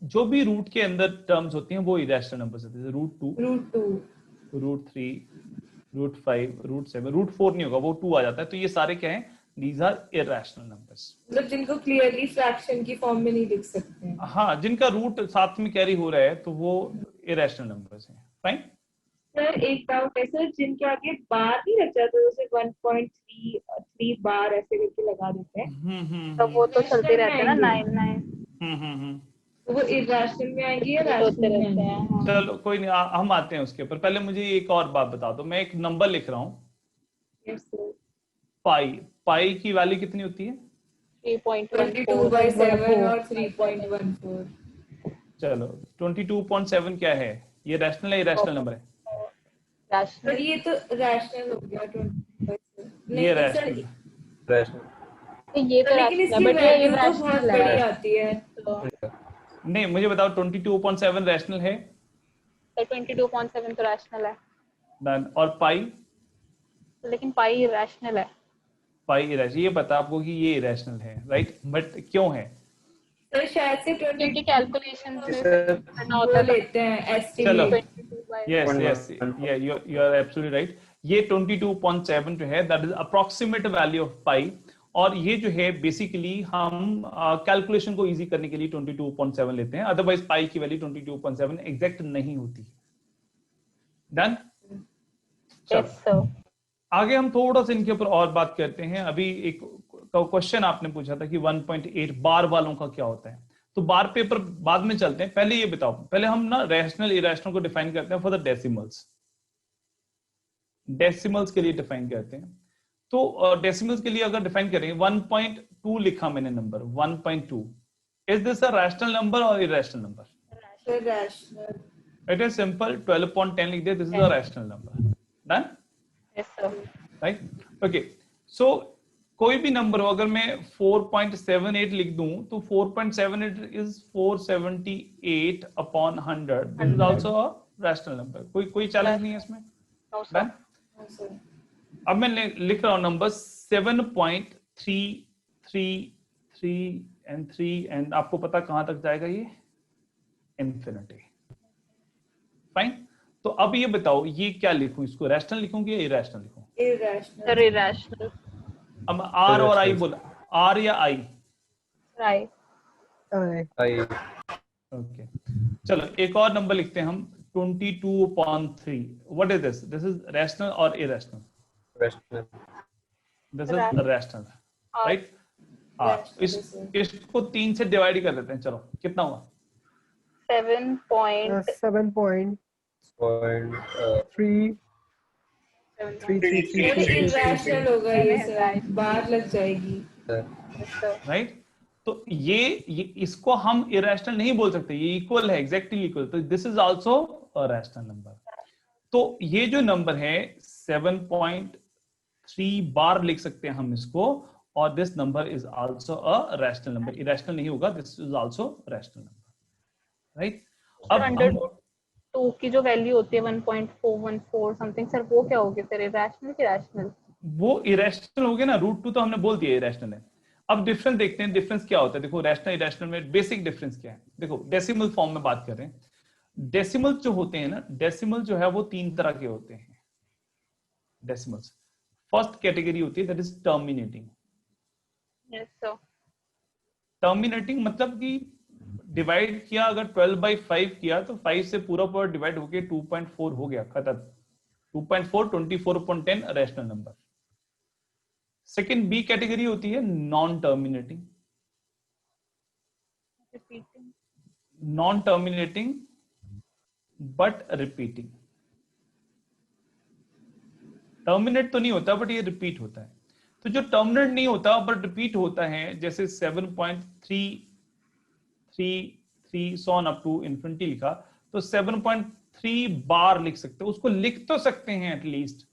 जो भी रूट के अंदर टर्म्स होती हैं वो इरेशनल नंबर्स होते हैं। √2, √3, √5, √7, √4 नहीं होगा, वो 2 आ जाता है। तो ये सारे क्या हैं? These are irrational numbers. मतलब जिनको क्लियरली फ्रैक्शन की फॉर्म में नहीं लिख सकते हैं। हाँ, जिनका रूट साथ में कैरी हो रहा है तो वो इरेशनल नंबर्स हैं। फाइन। सर एक डाउट है सर, जिनके आगे बार नहीं लग जाता, जैसे 1.3 बार ऐसे करके लगा देते हैं, तो वो तो चलते रहते हैं ना 9 तो वो इरेशनल में आएंगे या होते रैशनल में रहते आएंगे? हैं. हाँ. चलो कोई नहीं, हम आते हैं उसके ऊपर। पहले मुझे एक और बात बता दो। मैं एक नंबर लिख रहा हूँ, Yes, sir. पाई की वैल्यू कितनी होती है? 22 by 7 और 3.14। चलो 22.7 क्या है? ये रैशनल है, इरेशनल नंबर है? पर Rational. ये तो रैशनल हो गया 22 by 7। ये नहीं सर, रैशनल। Rational. ये तो लेकिन rational इसकी है, but ये वैल्यू तो बहुत irrational बड़ी है. आती है। तो नहीं, मुझे बताओ 22.7 रैशनल है? 22.7 तो rational है, डन। और पाई? लेकिन पाई irrational है. पाई इरेशनल, ये पता आपको कि ये इरेशनल है, राइट? बट क्यों है? सर शायद से क्योंकि 22 कैलकुलेशन में सर, करना वो होता है. लेते हैं चलो। Estimate. 22 by yes yes, you are absolutely right. ये 22.7 जो है that is approximate value of pi. और ये जो है बेसिकली हम कैलकुलेशन को इजी करने के लिए 22.7 लेते हैं, अदरवाइज पाई की वैल्यू 22.7 एग्जैक्ट नहीं होती। डन। yes sir. आगे हम थोड़ा सा इनके ऊपर और बात करते हैं। अभी एक क्वेश्चन आपने पूछा था कि 1.8 बार वालों का क्या होता है, तो बार पेपर बाद में चलते हैं। पहले ये बताओ, पहले हम ना रैशनल इरेशनल को डिफाइन करते हैं फॉर द डेसिमल्स। डेसिमल्स के लिए डिफाइन करते हैं। तो डेसिमल्स के लिए अगर डिफाइन करेंगे, 1.2 लिखा मैंने number 1.2, is this a rational number or irrational number? Sir rational. It is simple, 12.10 लिख दिया, this is a rational number. Done, Yes sir. Right? Okay, so कोई भी नंबर हो, अगर मैं 4.78 लिख दूं तो 4.78 is 478 upon 100, this is also a rational number. कोई चैलेंज नहीं है इसमें। No sir. डन। हाँ सर। अब मैं लिख रहा हूं नंबर 7.333 एंड 3, एंड आपको पता कहां तक जाएगा ये? इंफिनिटी। फाइन। तो अब ये बताओ, ये क्या लिखूं? इसको रैशनल लिखूं कि इरेशनल लिखूं? इरेशनल। Sir, irrational. अब आर और आई बोला, आर या आई? Right. I. ओके, चलो एक और नंबर लिखते हैं हम, 22.3। What is this? This is rational or irrational? Rational. This is rational, right? हाँ, इसको 3 से डिवाइड कर देते हैं, चलो कितना हुआ? 7.3 7.3 थोड़ी irrational होगा ये सर, बार लग जाएगी। राइट? तो ये इसको हम इरेशनल नहीं बोल सकते, ये इक्वल है, एग्जैक्टली इक्वल, तो this is also a rational number. तो ये जो नंबर है 7.3 बार लिख सकते हैं हम इसको, और this number is also a rational number, irrational नहीं होगा, this is also rational number, right? अब अंडर हम 2 की जो वैल्यू होती है 1.414 समथिंग, सर वो क्या होगी फिर, इरेशनल की रैशनल? वो इरेशनल हो गया ना, √2 तो हमने बोल दिया इरेशनल है। अब डिफरेंस देखते हैं, डिफरेंस क्या होता है। देखो रैशनल इरेशनल में बेसिक डिफरेंस क्या है, देखो डेसिमल फॉर्म में बात कर रहे हैं। डेसिमल जो होते हैं ना, डेसिमल जो है वो 3 तरह के होते हैं डेसिमल्स। फर्स्ट कैटेगरी होती है that is terminating. Yes sir. Terminating मतलब कि डिवाइड किया, अगर 12/5 किया तो 5 से पूरा पूरा डिवाइड होके 2.4 हो गया, खत्म। 2.4 24/10 rational number. Second B category होती है non terminating. Repeating. Non terminating but repeating. Terminate तो नहीं होता बट ये रिपीट होता है। तो जो टर्मिनेट नहीं होता बट रिपीट होता है, जैसे 7.333 सॉन अप टू इन्फिनिटी लिखा, तो 7.3 बार लिख सकते हो, उसको लिख तो सकते हैं एटलीस्ट,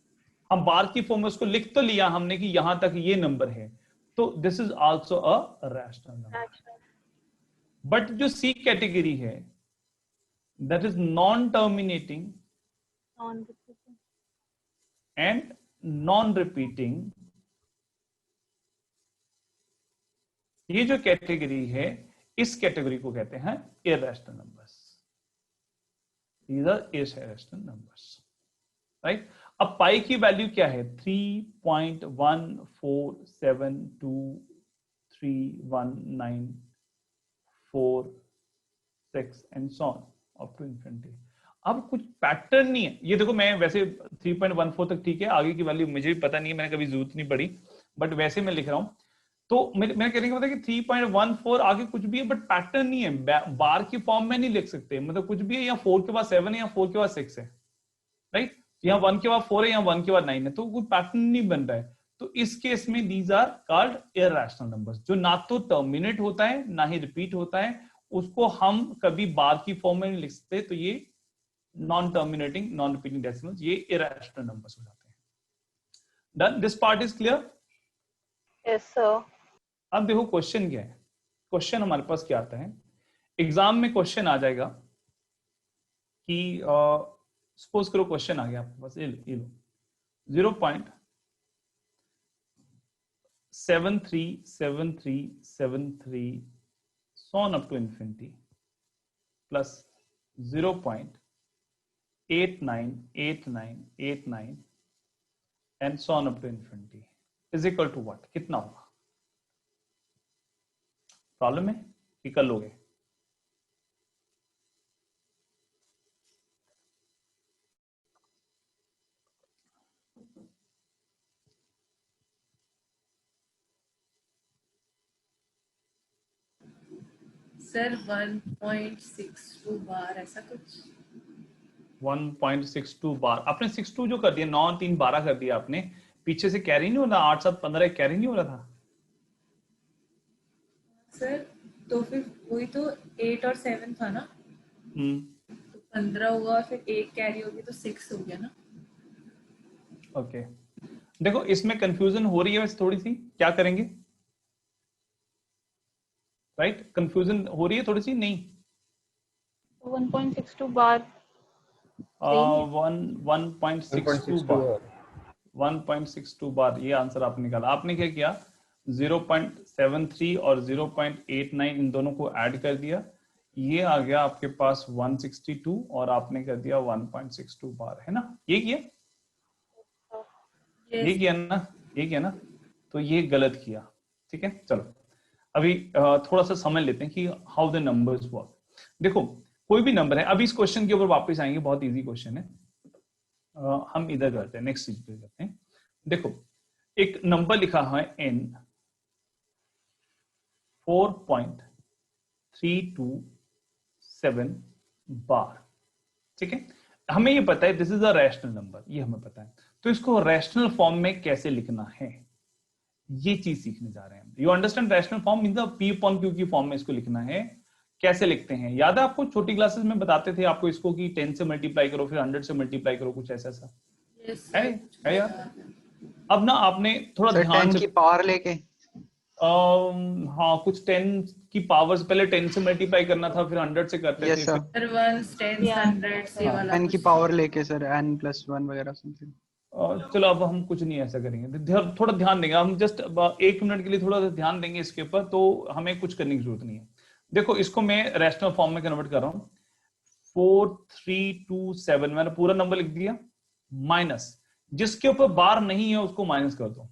हम बार की फॉर्म में उसको लिख तो लिया हमने कि यहां तक ये नंबर है, तो this is also a rational number. But जो सी कैटेगरी है that is non terminating non repeating and non repeating, ये जो कैटेगरी है इस कैटेगरी को कहते हैं irrational numbers. These are irrational numbers, right? अब पाई की वैल्यू क्या है? 3.147231946 and so on up to infinity. अब कुछ पैटर्न नहीं है, ये देखो मैं वैसे 3.14 तक ठीक है, आगे की वैल्यू मुझे भी पता नहीं है, मैंने कभी जरूरत नहीं पड़ी, बट वैसे मैं लिख रहा हूं। तो मैं कहने का मतलब कि 3.14 आगे कुछ भी है बट पैटर्न नहीं है, बार की फॉर्म में नहीं लिख सकते, मतलब कुछ भी है, या 4 के बाद 7 है या 4 के बाद 6 है, राइट? यहाँ 1 के बाद 4 है या 1 के बाद 9 है, तो कोई पैटर्न नहीं बन रहा है। तो इस केस में these are called irrational numbers, जो ना तो टर्मिनेट होता है ना ही रिपीट होता है, उसको हम कभी बार की फॉर्म में नहीं लिख सकते, तो ये non terminating non repeating decimals, ये इररेशनल नंबर्स हो जाते हैं। Done, this part is clear? Yes sir. अब देखो क्वेश्चन क्या है। क्वेश्चन हमारे पास क्या आता है, एग्जाम में क्वेश्चन आ जाएगा कि सपोज करो क्वेश्चन आ गया आपके पास, ये लो 0.737373 so on up to infinity plus 0.898989 and so on up to infinity is equal to what? कितना होगा? प्रॉब्लम है कि कर लोगे? सर 1.62 बार ऐसा कुछ। 1.62 बार आपने 62 जो कर दिया, 9 3 12 कर दिया आपने, पीछे से कैरी नहीं हो रहा? 8 7 15 कैरी नहीं हो रहा था सर तो फिर वही तो 8 और 7 था ना, तो 15 हुआ और फिर 1 कैरी होगी तो 6 हो गया ना। ओके देखो इसमें कंफ्यूजन हो रही है वैसे थोड़ी सी, क्या करेंगे? राइट, कंफ्यूजन हो रही है थोड़ी सी, नहीं? 1.62 बार 1.62 बार 1.62 बार ये आंसर आपने निकाला। आपने क्या किया? 0.73 और 0.89 इन दोनों को ऐड कर दिया, ये आ गया आपके पास 162 और आपने कर दिया 1.62 बार, है ना? ये किया? ये किया ना? ये किया ना? तो ये गलत किया, ठीक है? चलो अभी थोड़ा सा समझ लेते हैं कि हाउ द नंबर्स वर्क। देखो कोई भी नंबर है, अभी इस क्वेश्चन के ऊपर वापस आएंगे, बहुत इजी क्वेश्चन है। हम इधर करते हैं, नेक्स्ट चीज पे करते हैं। देखो एक नंबर लिखा है n, 4.327 बार। ठीक है, हमें ये पता है this is a rational number, ये हमें पता है। तो इसको रैशनल फॉर्म में कैसे लिखना है, ये चीज सीखने जा रहे हैं। You understand, rational form means P upon Q की फॉर्म में इसको लिखना है। कैसे लिखते हैं, याद है आपको छोटी क्लासेस में बताते थे आपको इसको कि 10 से मल्टीप्लाई करो फिर 100 से मल्टीप्लाई करो, कुछ ऐसा ऐसा है यार। अब ना आपने थोड़ा ध्यान 10 से की पावर लेके हाँ कुछ 10 की पावर से पहले 10 से मल्टीप्लाई करना था, फिर 100 से करते Yes, थे sir. फिर वंस टेंस हंड्रेड्स ये वाला 10 की पावर लेके सर n+1 वगैरह समथिंग। चलो अब हम कुछ नहीं ऐसा करेंगे, थोड़ा ध्यान देंगे हम, जस्ट 1 मिनट के लिए थोड़ा ध्यान देंगे इसके ऊपर, तो हमें कुछ करने की जरूरत नहीं है। देखो इसको मैं रैशनल फॉर्म में कन्वर्ट कर रहा हूँ। 4327 मैंने पूरा नंबर लिख दिया, माइनस जिसके ऊपर बार नहीं है उसको माइनस कर दो,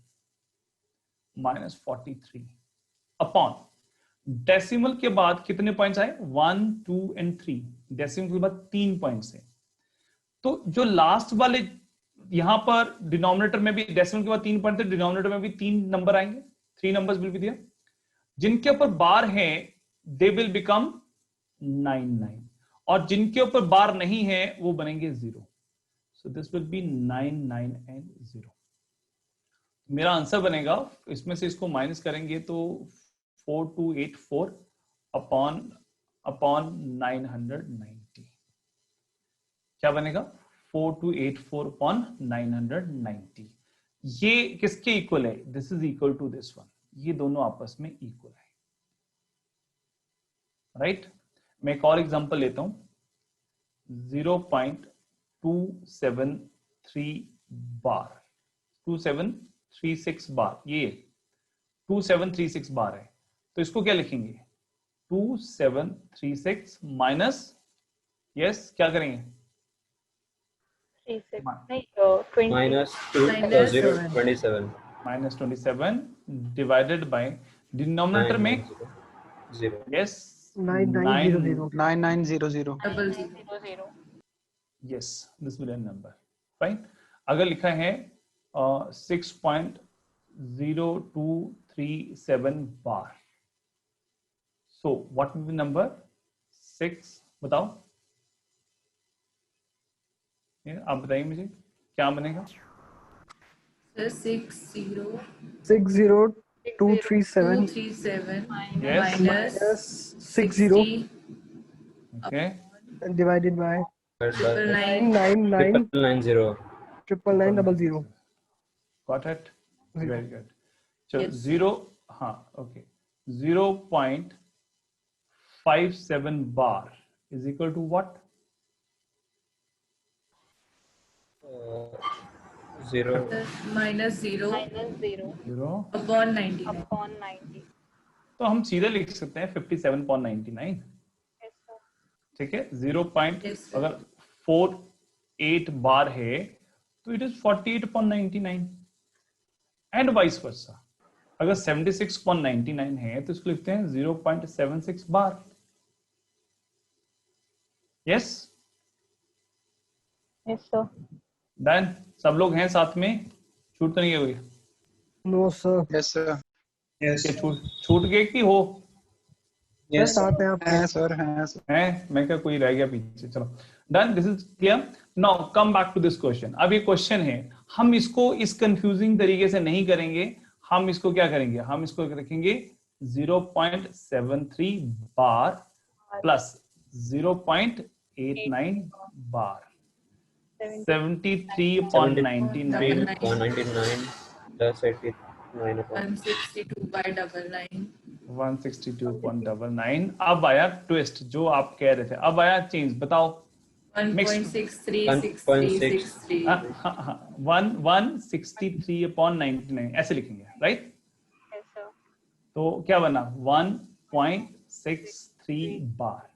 -43 अपॉन डेसिमल के बाद कितने पॉइंट्स आए 1 2 एंड 3, डेसिमल के बाद 3 पॉइंट्स है। तो जो लास्ट वाले यहां पर डिनोमिनेटर में भी डेसिमल के बाद 3 पॉइंट थे, डिनोमिनेटर में भी 3 नंबर आएंगे, 3 नंबर्स विल बी देयर, जिनके ऊपर बार है दे विल बिकम 99 और जिनके ऊपर बार नहीं है वो बनेंगे 0। So this will B 99 and 0। मेरा आंसर बनेगा, इसमें से इसको माइनस करेंगे तो 4284 अपॉन 990 क्या बनेगा 4284 अपॉन 990। ये किसके इक्वल है, this is equal to this one, ये दोनों आपस में इक्वल है। राइट मैं एक और एग्जांपल लेता हूं, 0.273 बार, 2736 बार, ये 2736 बार है, तो इसको क्या लिखेंगे 2736 माइनस, यस क्या करेंगे -27 डिवाइडेड बाय डिनोमिनेटर में yes 9900 yes this will an number fine. अगर लिखा है 6.0237 bar, so what will be number 6, बताओ आप बताइए मुझे क्या बनेगा 60237 minus 60 okay divided by 99900. Got it very good. चलो 0 हाँ okay 0.57 bar is equal to what 0 -0 upon 90। तो हम सीधे लिख सकते हैं 57.99, ठीक है 0. अगर 48 बार है तो it is 48.99 and vice versa. अगर 76.99 है तो इसको लिखते हैं 0.76 बार। यस डन, सब लोग हैं साथ में, छूट तो नहीं है कोई? No sir. Yes sir. Yes. छूट गए कि हो? Yes. साथ हैं आप। हैं सर हैं, मैं क्या कोई रह गया पीछे? चलो डन, this is clear. Now come back to this question. अब ये क्वेश्चन है, हम इसको इस कंफ्यूजिंग तरीके से नहीं करेंगे, हम इसको क्या करेंगे, हम इसको रखेंगे 0.73 बार प्लस 0.89 बार, 73.99 plus 89 162.99। अब आया ट्विस्ट, जो आप कह रहे थे, अब आया चेंज, बताओ 163 ऐसे लिखेंगे, राइट? तो क्या बना 1.63 बार।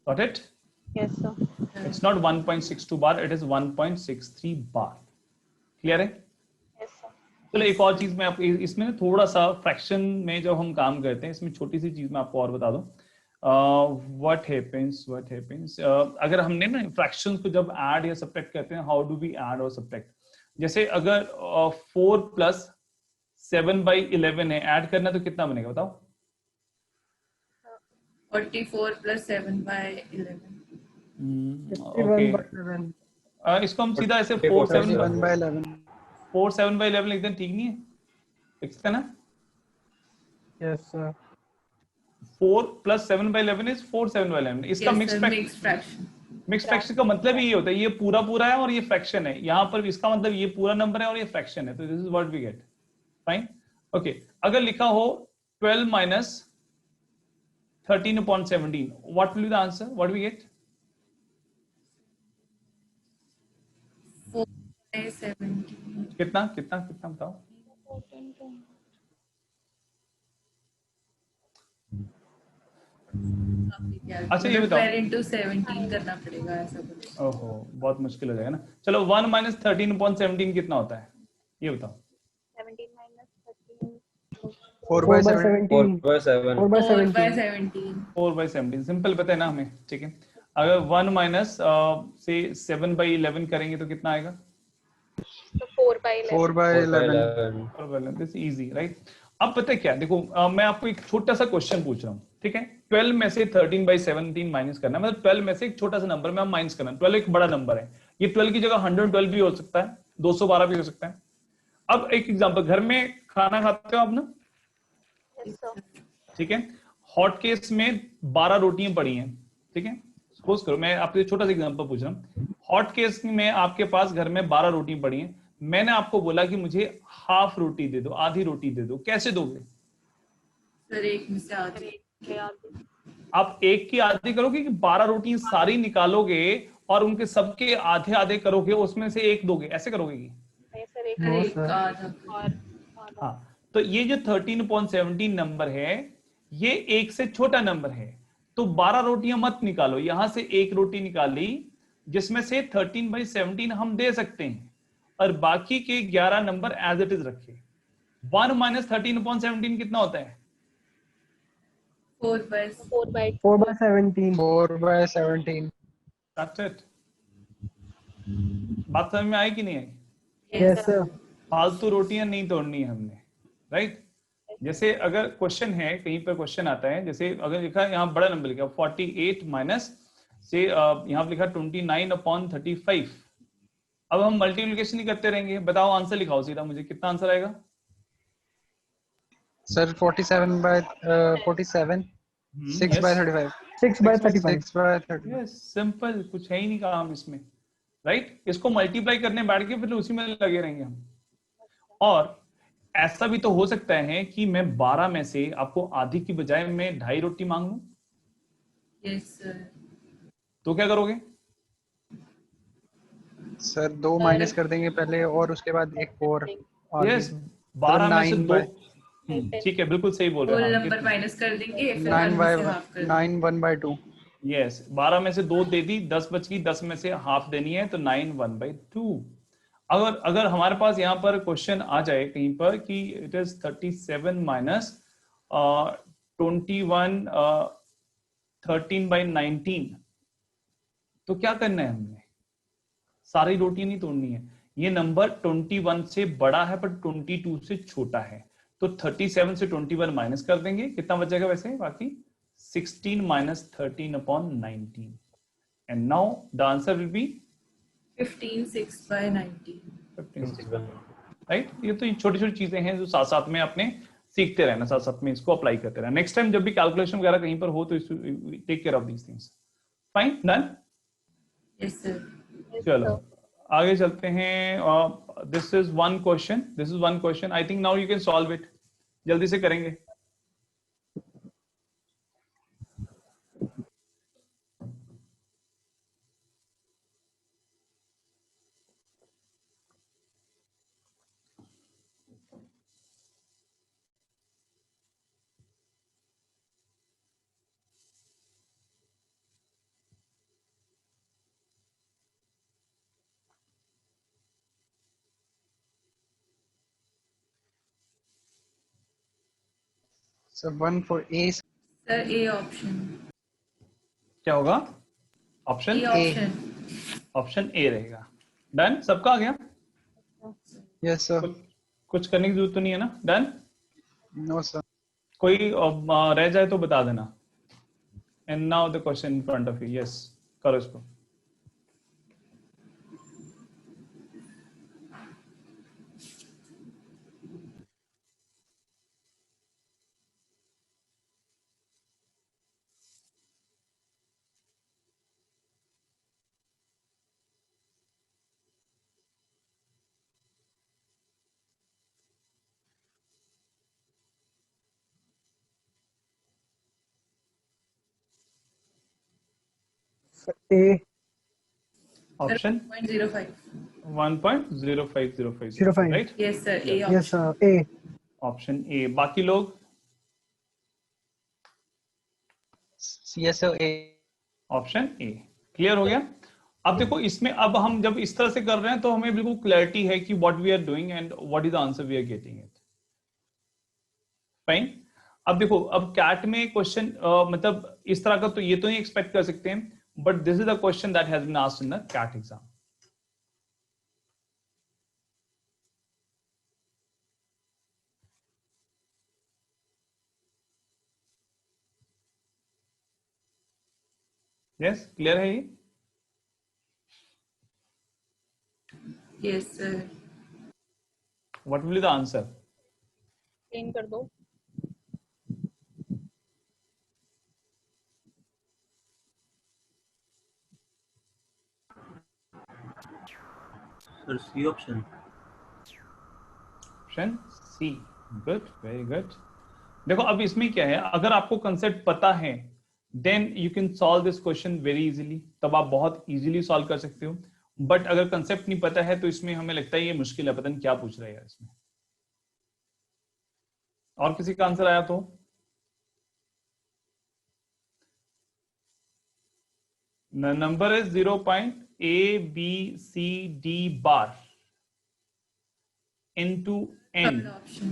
Got it? Yes, sir. It's not 1.62 bar, it is 1.63 bar. Clear है? Yes, sir. चलो एक और चीज मैं आपको इसमें थोड़ा सा फ्रैक्शन में जब हम काम करते हैं, इसमें छोटी सी चीज मैं आपको और बता दूं। व्हाट हैपेंस अगर हमने ना फ्रैक्शंस को जब ऐड या सब्ट्रैक्ट करते हैं, हाउ डू वी ऐड और सब्ट्रैक्ट? जैसे अगर 4 + 7/11 है, ऐड करना तो कितना बनेगा बताओ? 44 plus 7/11. ओके 51/7. इसको हम सीधा ऐसे 1/11. 4/7 लिख दें, ठीक नहीं है? लिख सकते हैं ना? Yes, sir. 4 + 7/11 इज 4/7 इसका Yes, mix sir, mixed fraction. Mix fraction का मतलब ही ये होता है, ये पूरा पूरा है और ये फ्रैक्शन है। यहाँ पर इसका मतलब ये पूरा नंबर है और ये फ्रैक्शन है, तो this is what we get. Fine, okay. अगर लिखा हो 12 - 13/17, what will be the answer, what we get? 4/17. कितना कितना कितना बताओ? अच्छा ये बताओ। 12 into 17 करना पड़ेगा ऐसा कुछ. ओहो बहुत मुश्किल हो जाएगा ना। चलो 1 - 13/17 कितना होता है ये बताओ? 17 - 13. 4/17. 4/7. 4/17. 4/17 सिंपल पता है ना हमें, ठीक है। अगर 1 - से 7/11 करेंगे तो कितना आएगा? So 4/11. 4/11. 4/11. This easy right. अब पता है क्या, देखो मैं आपको एक छोटा सा क्वेश्चन पूछ रहा हूँ, ठीक है। 12 में से 13/17 माइनस करना, मतलब 12 में से एक छोटा सा नंबर में हम माइनस करना। 12 एक बड़ा नंबर है, ये 12 की जगह 112 भी हो सकता है, 212 भी हो सकता है। अब एक एग्जांपल, घर में खाना खाते हो आप ना, Yes, sir. ठीक है। हॉट केस में 12 रोटियां पड़ी हैं, ठीक है। सपोज करो, मैं आपसे छोटा सा एग्जांपल पूछ रहा हूँ। हॉट केस में आपके पास घर में 12 रोटियां पड़ी हैं, मैंने आपको बोला कि मुझे हाफ रोटी दे दो, आधी रोटी दे दो, कैसे दोगे? सर एक में से आधी. आप एक की आधी करोगे कि 12 रोटियां सारी निकालोगे और उनके सबके आधे आधे करोगे, उसमें से एक दोगे, ऐसे करोगे कि? नहीं सर, एक No, एक sir. आधा. और आधा. हाँ, तो ये जो 13/17 नंबर है, ये एक से छोटा नंबर है, तो 12 रोटियां मत निकालो, यहां से एक रोटी निकाली जिसमें से 13/17 हम दे सकते हैं, और बाकी के 11 नंबर एज इट इज रखे। 1 - 13/17 कितना होता है? 4/17. 4/17. 4/17. That's it. बात समझ में आई कि नहीं आई? Yes, sir. फालतू रोटियां नहीं तोड़नी है हमने, राइट। जैसे अगर क्वेश्चन है, कहीं पर क्वेश्चन आता है, जैसे अगर लिखा यहाँ बड़ा नंबर लिखा 48 माइनस से यहाँ लिखा 29/35, अब हम मल्टीप्लिकेशन ही करते रहेंगे। बताओ आंसर लिखाओ सीधा, मुझे कितना आंसर आएगा? Sir, 47. 6/35. 6/35. 6/35. यस, सिंपल, कुछ है ही नहीं काम इसमें, राइट। इसको मल्टीप्लाई करने बैठ के फिर उसी में लगे रहेंगे हम। और ऐसा भी तो हो सकता है कि मैं 12 में से आपको आधी की बजाय मैं 2.5 रोटी मांग लूं, Yes, sir. तो क्या करोगे? सर 2 माइनस कर देंगे पहले और उसके बाद एक और आगे. यस, 12 में से 2, 9 ठीक है, बिल्कुल सही बोल होल रहे नंबर हैं। माइनस कर देंगे फिर 1 में से हाफ कर देंगे. 9 1/2. यस, 12 में से 2 दे दी, 10 बच गई, 10 में से हाफ देनी है, तो 9 1/2। अगर हमारे पास यहाँ पर क्वेश्चन आ जाए कहीं पर कि इट इज 37 माइनस 21 13/19, तो क्या करना है हमने? सारी रोटियां नहीं तोड़नी है। ये नंबर 21 से बड़ा है पर 22 से छोटा है, तो 37 से 21 माइनस कर देंगे, कितना बचेगा वैसे बाकी? 16 - 13/19, and now the answer will be 15 6/19. 15, right. ये तो छोटी छोटी चीजें हैं जो साथ साथ में अपने सीखते रहना, साथ साथ में इसको अप्लाई करते रहना। नेक्स्ट टाइम जब भी कैलकुलेशन वगैरह कहीं पर हो तो take care of these things. Fine, done. Yes, sir. चलो आगे चलते हैं। This is one question, I think now you can solve it, जल्दी से करेंगे। So 1 for A. Sir, A option. क्या होगा? Option A option. Option A रहेगा। डन, सबका आ गया? Yes, sir. कुछ करने की जरूरत तो नहीं है ना? डन? No sir. कोई रह जाए तो बता देना। And now the question in front of you. Yes, करो इसको। A option 0.05. 1.0505, 05. राइट? Yes, sir. A yes option. A option A. बाकी लोग? yes sir, A। Option A. Clear हो गया? अब देखो इसमें, अब हम जब इस तरह से कर रहे हैं तो हमें बिल्कुल क्लैरिटी है कि what we are doing and what is the answer we are getting it. Fine. अब देखो, अब कैट में क्वेश्चन मतलब इस तरह का तो ये तो नहीं एक्सपेक्ट कर सकते हैं, but this is the question that has been asked in the CAT exam. Yes, clear है ये? Yes, sir. What will be the answer? Change कर दो। Sir C option. Option C. Good, very good. देखो अब इसमें क्या है, अगर आपको कंसेप्ट पता है then you can solve this question very easily, तब आप बहुत इजीली सॉल्व कर सकते हो। बट अगर कंसेप्ट नहीं पता है तो इसमें हमें लगता है ये मुश्किल है, पता नहीं क्या पूछ रहा है यार इसमें। और किसी का आंसर आया तो? Number is 0.ABCD bar into n. Third option.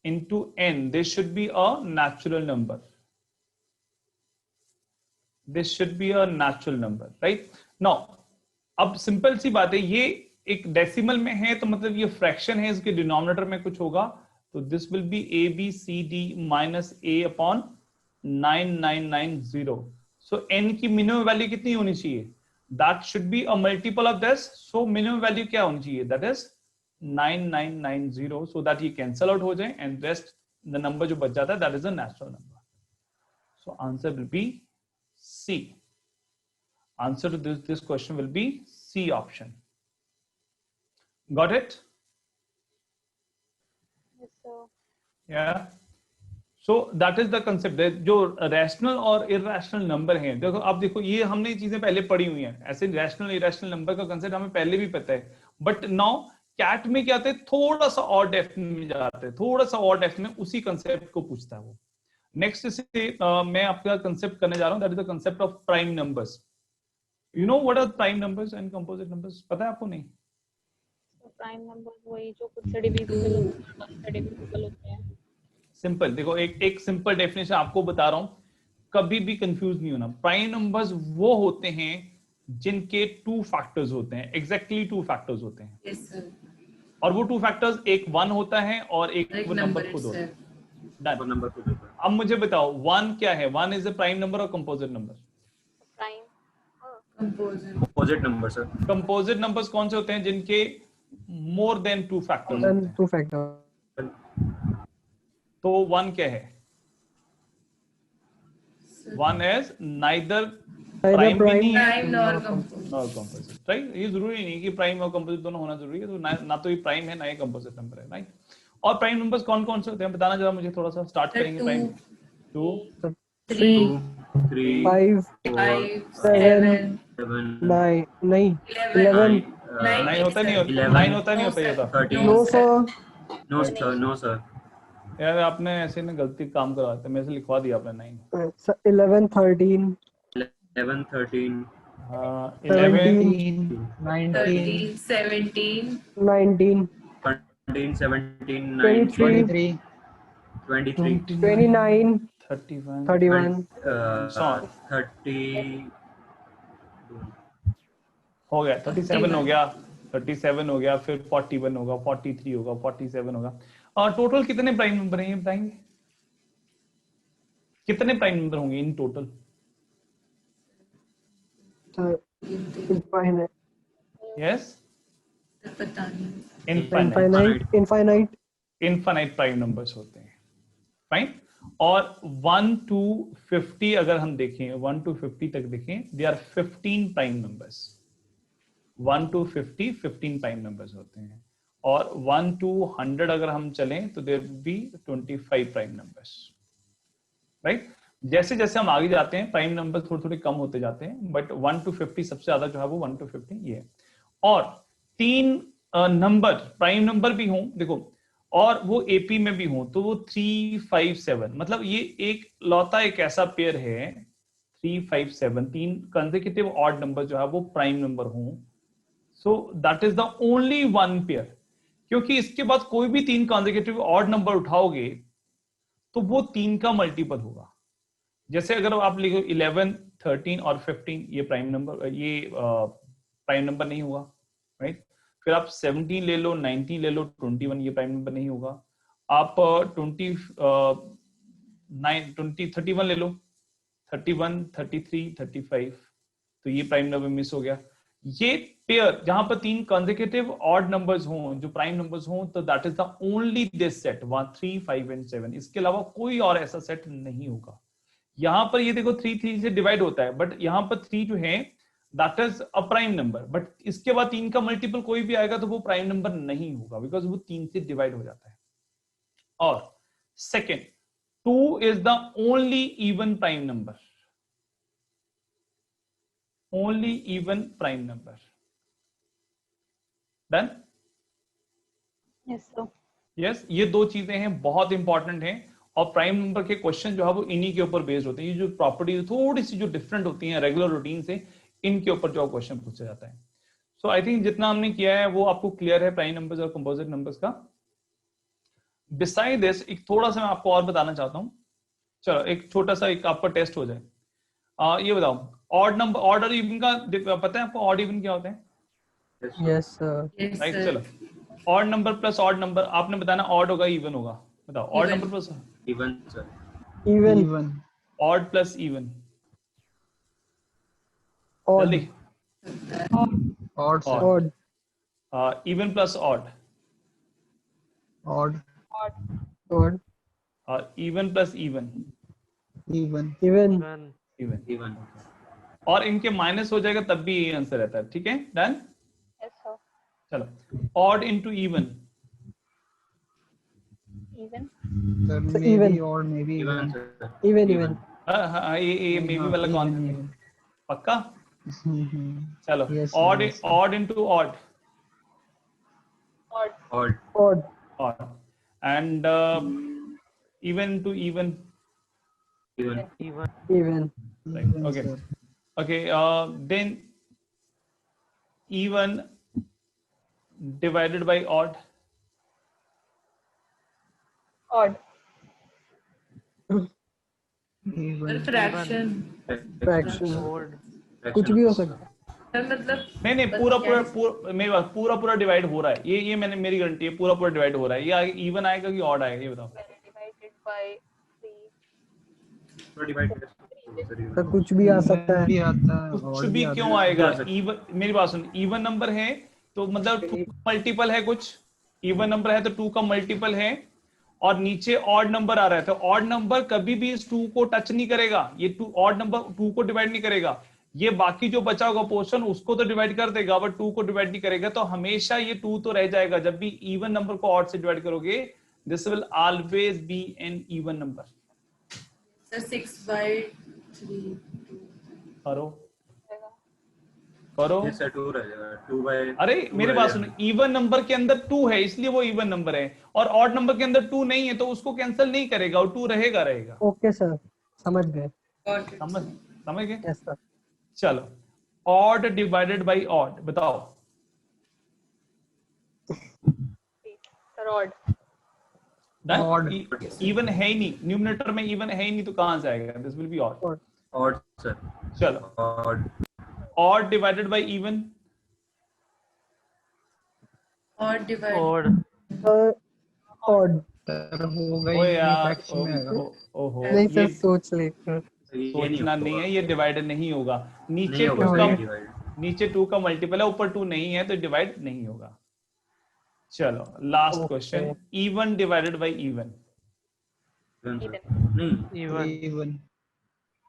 Into n. This should be a natural number. This should be a natural number, right? Now, अब सिंपल सी बात है, ये एक डेसिमल में है तो मतलब ये फ्रैक्शन है, इसके डिनोमिनेटर में कुछ होगा, तो this will B ABCD minus A upon 9990. So n की मिनिमम वैल्यू कितनी होनी चाहिए? That should be a multiple of this. So minimum value क्या होनी चाहिए? That is 9990, so that ये cancel out हो जाए and rest the number जो बच जाता है that is a natural number. So answer will be C. Answer to this question will be C option. Got it? Yes, sir. Yeah. So that is the concept. जो rational or irrational number हैं, देखो अब देखो ये हमने चीजें पहले पढ़ी हुई हैं, ऐसे रैशनल इरेशनल नंबर का कंसेप्ट हमें पहले भी पता है, बट नाउ कैट में क्या होता है, थोड़ा सा और डेप्थ में जाते हैं, थोड़ा सा और डेप्थ में उसी कंसेप्ट को पूछता है वो। नेक्स्ट से मैं आपका कंसेप्ट करने जा रहा हूं, that is the concept of prime numbers. You know what are prime numbers and composite numbers? पता है आपको? नहीं? प्राइम नंबर वही जो खुद से डिविजिबल होते हैं। सिंपल देखो, एक सिंपल डेफिनेशन आपको बता रहा हूं, कभी भी कंफ्यूज नहीं होना। प्राइम नंबर्स वो होते हैं जिनके 2 फैक्टर्स होते हैं, एग्जैक्टली 2 फैक्टर्स होते हैं। Yes, sir. और वो 2 फैक्टर्स, एक 1 होता है और एक Like वो number नंबर खुद होता है। itself. Done. नंबर को देता है। अब मुझे बताओ 1 क्या है? 1 इज अ प्राइम नंबर और composite number? Prime Composite. Composite number sir. Composite numbers कौन से होते हैं? जिनके मोर देन 2 फैक्टर्स होते then हैं। 2 factor तो 1 क्या है? 1 is neither Neither prime भी नहीं है Prime nor composite. Nor composite, right? ये जरूरी नहीं कि प्राइम और कंपोजिट दोनों होना जरूरी है, तो ना तो ये प्राइम है ना ये कंपोजिट नंबर है, राइट? और प्राइम नंबर्स कौन कौन से होते हैं बताना जरा मुझे, थोड़ा सा स्टार्ट करेंगे। प्राइम 2, 3, 3 5 5, 7 7 9 नहीं 11. 11 9 होता नहीं होता, 11, 9 होता नहीं होता ये था। 13 no sir no sir, no sir. यार आपने ऐसे ना गलती काम करवाते, मेरे से लिखवा दिया आपने 9। 11 13 11 13 11 13, 17, 19 13 17 23 23 29 31 31 30 हो गया, 37 हो गया, 37 हो गया, फिर 41 होगा, 43 होगा, 47 होगा। और टोटल कितने प्राइम नंबर हैं ये बताएंगे? कितने प्राइम नंबर होंगे इन टोटल? Infinite. यस, पता नहीं। Infinite Infinite. प्राइम नंबर्स होते हैं, फाइन। और 1 to 50 अगर हम देखें, 1 to 50 तक देखें, they are 15 prime numbers. 1 to 50 15 prime numbers होते हैं। और 1 to 100 अगर हम चलें तो there will be 25 prime numbers, right. जैसे जैसे हम आगे जाते हैं प्राइम नंबर थोड़े थोड़े कम होते जाते हैं, बट 1 to 50 सबसे ज्यादा जो है वो 1 to 50 ये है। और 3 नंबर प्राइम नंबर भी हों, देखो, और वो एपी में भी हों, तो वो 3, 5, 7, मतलब ये एक लौता एक ऐसा पेयर है 3, 5, 7, 3 कंसेक्यूटिव ऑड नंबर जो है वो प्राइम नंबर हों। सो that is the only one pair, क्योंकि इसके बाद कोई भी 3 कंसेक्यूटिव ऑड नंबर उठाओगे तो वो 3 का मल्टीपल होगा। जैसे अगर आप लिखो 11, 13 और 15, ये प्राइम नंबर, ये प्राइम नंबर नहीं हुआ, राइट। फिर आप 17 ले लो, 19 ले लो, 21, ये प्राइम नंबर नहीं होगा। आप 31 ले लो, 31, 33, 35, तो ये प्राइम नंबर मिस हो गया। ये पेयर जहां पर 3 कंसेक्यूटिव ऑड नंबर्स हों जो प्राइम नंबर्स हों, तो that is the only this set 1, 3, 5 and 7। इसके अलावा कोई और ऐसा सेट नहीं होगा। यहां पर ये देखो 3, 3 से डिवाइड होता है, बट यहां पर 3 जो है that is a prime number, but इसके बाद 3 का मल्टीपल कोई भी आएगा तो वो प्राइम नंबर नहीं होगा, बिकॉज वो 3 से डिवाइड हो जाता है। और second, 2 is the only even prime number, only even prime number. Done? Yes sir. Yes, ये 2 चीजें हैं, बहुत इंपॉर्टेंट हैं। और प्राइम नंबर के क्वेश्चन जो है वो इन्हीं के ऊपर बेस्ड होते हैं। ये जो प्रॉपर्टीज थोड़ी सी जो डिफरेंट होती हैं रेगुलर रूटीन से, इनके ऊपर जो क्वेश्चन पूछा जाता है। सो आई थिंक जितना हमने किया है वो आपको क्लियर है प्राइम नंबर्स और कंपोजिट नंबर्स का। बिसाइड दिस एक थोड़ा सा मैं आपको और बताना चाहता हूँ। चलो एक छोटा सा एक आपका टेस्ट हो जाए। ये बताओ, ऑड नंबर, ऑड और इवन का पता है आपको? ऑड इवन क्या होते हैं? Yes, sir. राइट, चलो odd number plus odd number, आपने बताना ऑड होगा इवन होगा, बताओ। Odd number plus even sir, Even. Odd plus even, Odd. जल्दी। Odd sir. Odd. Even plus odd, Odd. Odd. Even plus even, Even. Even. Even. Even और इनके minus हो जाएगा तब भी ये आंसर रहता है, ठीक है। डन? Yes sir. चलो, odd into even, even. Sir, So maybe even. odd, maybe even even. Sir, Even. ये मे बी वाला कौन है? Even. पक्का? चलो, Yes, sir, odd yes, sir. Odd into odd, odd. Odd Odd. Odd, and even into even, even Even. right? Even, Okay, sir. okay. Then even divided by odd, odd. Even. Fraction Fraction. कुछ भी हो सकता है। मतलब नहीं पूरा मेरी बात, पूरा डिवाइड हो रहा है। ये मैंने, मेरी गारंटी है पूरा डिवाइड हो रहा है। ये इवन आएगा कि ऑड आएगा, ये बताओ। Divided by 3। डिवाइड तो कुछ भी आ सकता है। भी आता है, कुछ odd भी आता क्यों है। आएगा? इवन, मेरी बात सुन, इवन नंबर है तो मतलब 2 मल्टीपल है, कुछ इवन नंबर है तो 2 का मल्टीपल है, और नीचे ऑड नंबर आ रहा है तो ऑड नंबर कभी भी इस 2 को टच नहीं करेगा। ये 2 ऑड नंबर 2 को डिवाइड नहीं करेगा। ये बाकी जो बचा होगा पोर्शन उसको तो डिवाइड कर देगा, बट 2 को डिवाइड नहीं करेगा। तो हमेशा ये 2 तो रह जाएगा। जब भी इवन नंबर को ऑड से डिवाइड करोगे, this will always be an even number. Sir 6/3 करो करो। सर 2 रह जाएगा, 2/2 अरे मेरी बात सुनो, इवन नंबर के अंदर 2 है इसलिए वो इवन नंबर है, और ऑड नंबर के अंदर 2 नहीं है तो उसको कैंसिल नहीं करेगा, और 2 रहेगा। ओके सर, समझ गए। समझ गए? Yes sir. चलो, ऑड डिवाइडेड बाय ऑड बताओ। Sir odd. Odd. इवन है ही नहीं, न्यूमरेटर में इवन है ही नहीं तो कहां से आएगा? This will be odd. Odd sir, चलो, odd odd divided by even, or divide or sir होगा ओ ही नहीं, यार फ्रैक्शन में आएगा। ओहो नहीं ये सर सोच ले। ये नहीं सोचना नहीं होगा, है, ये डिवाइड नहीं होगा। नीचे नहीं होगा 2 सर का ये डिवाइड। नीचे 2 का मल्टीपल है, ऊपर 2 नहीं है तो डिवाइड नहीं होगा। चलो last question, even divided by even. नहीं इवन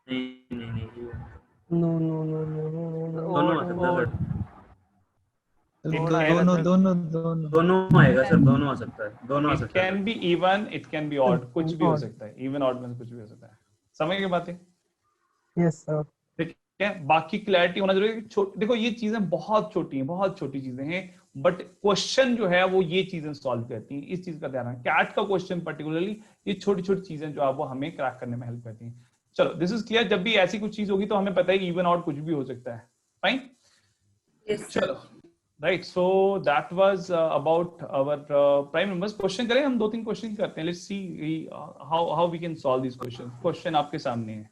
नहीं नहीं नहीं even। No no no no no no दोनों आ सकता है सर, दोनों आएगा सर, दोनों आ सकता है, दोनों आ इट सकता है can sir. Be even, it can be odd, कुछ भी हो Odd. सकता है, इवन ऑड में से कुछ भी हो सकता है। समझ गए बातें? Yes sir. ठीक है, बाकी क्लैरिटी होना जरूरी है। देखो ये चीजें बहुत छोटी हैं, बहुत छोटी चीजें हैं, बट क्वेश्चन जो है वो ये चीजें सॉल्व करती हैं। इस चीज का ध्यान रखना, कैट का क्वेश्चन पर्टिकुलरली ये छोटी छोटी चीजें जो है वो हमें क्रैक करने में हेल्प करती हैं। चलो दिस इज क्लियर। जब भी ऐसी कुछ चीज होगी तो हमें पता है इवन ऑड कुछ भी हो सकता है। फाइन, चलो right. So that was about our prime numbers. Question करें हम, 2-3 क्वेश्चन करते हैं। Let's see how we can solve this question. Question आपके सामने है।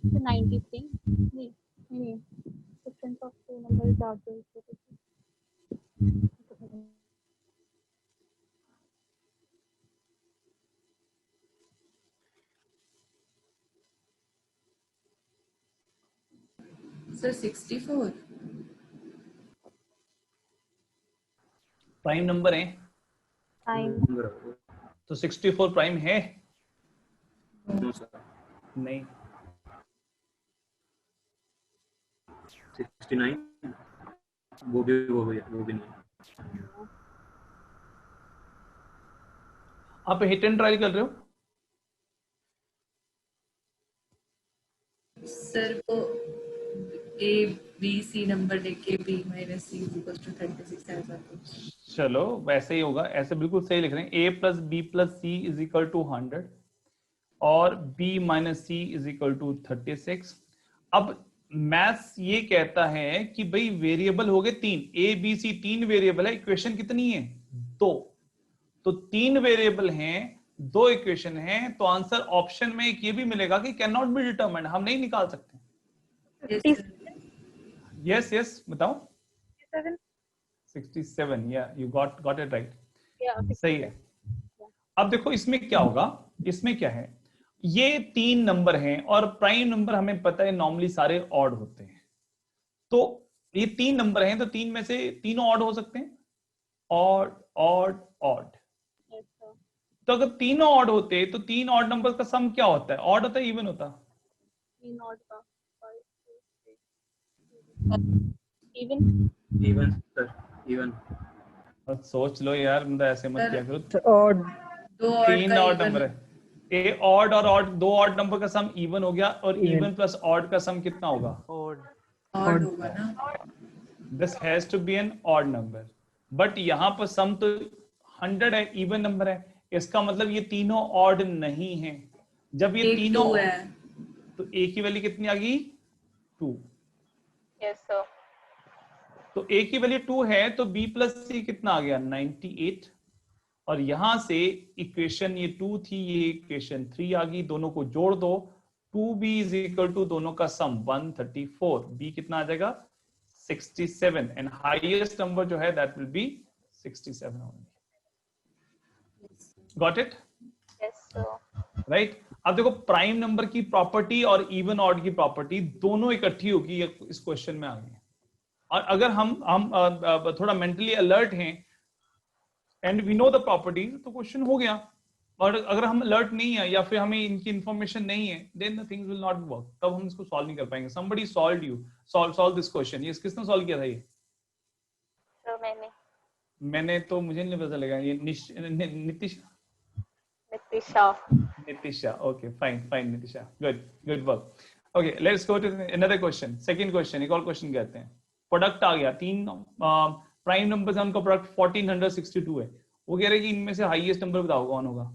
So 93. नहीं, difference of two numbers are sir 64 prime number है time. तो 64 प्राइम है? नो सर, नहीं। 69 वो भी नहीं। आप हिट एंड ट्रायल कर रहे हो? सर वो ए बी सी नंबर लेके b minus C equal to 36 ऐसा कुछ। चलो वैसे ही होगा, ऐसे बिल्कुल सही लिख रहे हैं। a plus B plus C is equal to 100 और b minus C is equal to 36। अब मैथ्स ये कहता है कि भाई वेरिएबल हो गए 3, a b c 3 वेरिएबल है। इक्वेशन कितनी है? 2। तो 3 वेरिएबल हैं, 2 इक्वेशन हैं, तो आंसर ऑप्शन में एक ये भी मिलेगा कि कैन नॉट बी डिटरमाइंड, हम नहीं निकाल सकते। यस यस बताओ। 67, या यू गॉट इट राइट। सही है। अब देखो इसमें क्या होगा, इसमें क्या है, ये 3 नंबर हैं और प्राइम नंबर हमें पता है नॉर्मली सारे ऑड होते हैं। तो ये 3 नंबर हैं तो 3 में से तीनों ऑड हो सकते हैं। Odd odd odd. तो अगर तीनों ऑड होते तो 3 ऑड नंबर का सम क्या होता है? ऑड होता है इवन होता? Even sir, even. सोच लो यार, मतलब ऐसे मत किया करो। और दो ऑड 3 का ऑड नंबर है, ए ऑड और ऑड, 2 ऑड नंबर का सम इवन हो गया, और इवन प्लस ऑड का सम कितना होगा? ऑड होगा ना। This has to be an odd number, but यहाँ पर सम तो 100 है, इवन नंबर है। इसका मतलब ये तीनों ऑड नहीं है। जब ये तीनों है तो ए की वैल्यू कितनी आ गई? 2। Yes sir. तो ए की वैल्यू 2 है तो b प्लस सी कितना आ गया? 98। और यहां से इक्वेशन ये 2 थी, ये इक्वेशन 3 आ गई। दोनों को जोड़ दो, 2b इज इक्वल टू दोनों का सम 134। b कितना आ जाएगा? 67। एंड हाईएस्ट नंबर जो है that will be 67 only. Got it? Yes sir. Right. अब देखो प्राइम नंबर की प्रॉपर्टी और इवन ऑड की प्रॉपर्टी दोनों इकट्ठी होगी इस क्वेश्चन में आ गई। और अगर हम थोड़ा मेंटली अलर्ट हैं and we know the property तो क्वेश्चन हो गया। और अगर हम अलर्ट नहीं है या फिर हमें इनकी इन्फॉर्मेशन नहीं है, then the things will not work, तब हम इसको सॉल्व नहीं कर पाएंगे। somebody solve this question। ये किसने सॉल्व किया था ये? तो मैंने तो मुझे नहीं पता लगा। ये Nitisha. Okay fine Nitisha, good work. Okay let's go to another question. Second question, एक और क्वेश्चन करते हैं। प्रोडक्ट आ गया, 3 प्राइम नंबर्स हैं, उनका प्रोडक्ट 1462 है। वो कह रहे हैं कि इनमें से हाईएस्ट नंबर बताओ कौन होगा।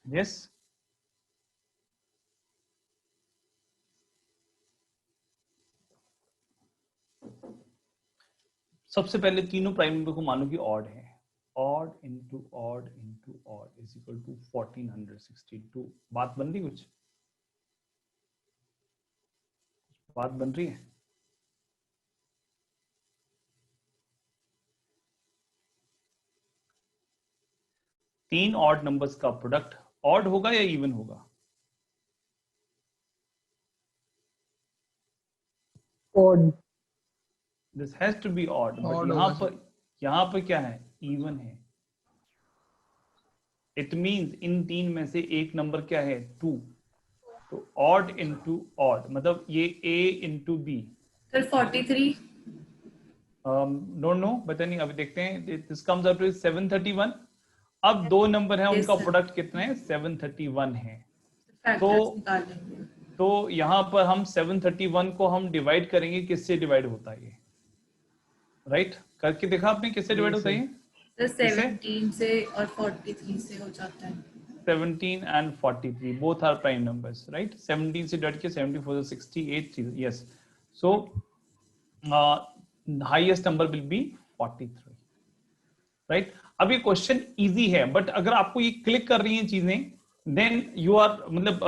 यस सबसे पहले तीनों प्राइम नंबर को मानो कि ऑड है। Odd into odd into odd is equal to 1462। बात बन रही, कुछ बात बन रही है? तीन ऑड नंबर्स का प्रोडक्ट ऑड होगा या इवन होगा? Odd. This has to be odd, but यहां पर क्या है? इवन है। इट मींस इन तीन में से एक नंबर क्या है? 2। तो ऑड इनटू ऑड मतलब ये a into b। Sir 43 don't know, पता नहीं, अभी देखते हैं। This comes out to 731। अब दो नंबर है, उनका प्रोडक्ट कितना है? 731 है। तो यहाँ पर हम 731 को हम डिवाइड करेंगे। किससे डिवाइड होता है ये? राइट करके देखा आपने किससे डिवाइड होता है? 17 से और 43 से हो जाता है। 17 and 43 both are prime numbers, right? 17 से डिवाइड किया, 74 से 68। yes, so highest number will be 43, right? अब ये क्वेश्चन इजी है, बट अगर आपको ये क्लिक कर रही हैं चीजें, देन यू आर मतलब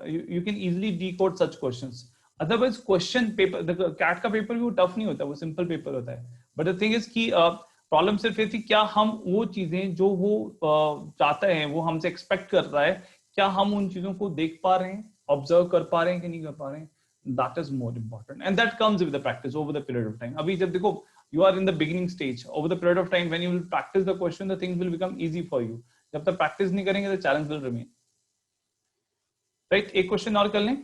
you can easily decode such questions. Otherwise question paper, CAT का पेपर भी वो टफ नहीं होता, वो सिंपल पेपर होता है। बट द थिंग इज कि प्रॉब्लम सिर्फ ये थी, क्या हम वो चीजें जो वो चाहता है, वो हमसे एक्सपेक्ट कर रहा है, क्या हम उन चीजों को देख पा रहे हैं, ऑब्जर्व कर पा रहे हैं कि नहीं कर पा रहे हैं? That is more important and that comes with the practice over the period of time. अभी जब देखो you are in the beginning stage, over the period of time when you will practice the question, the things will become easy for you. जब तक practice नहीं करेंगे the challenge will remain, right? एक question और कर लें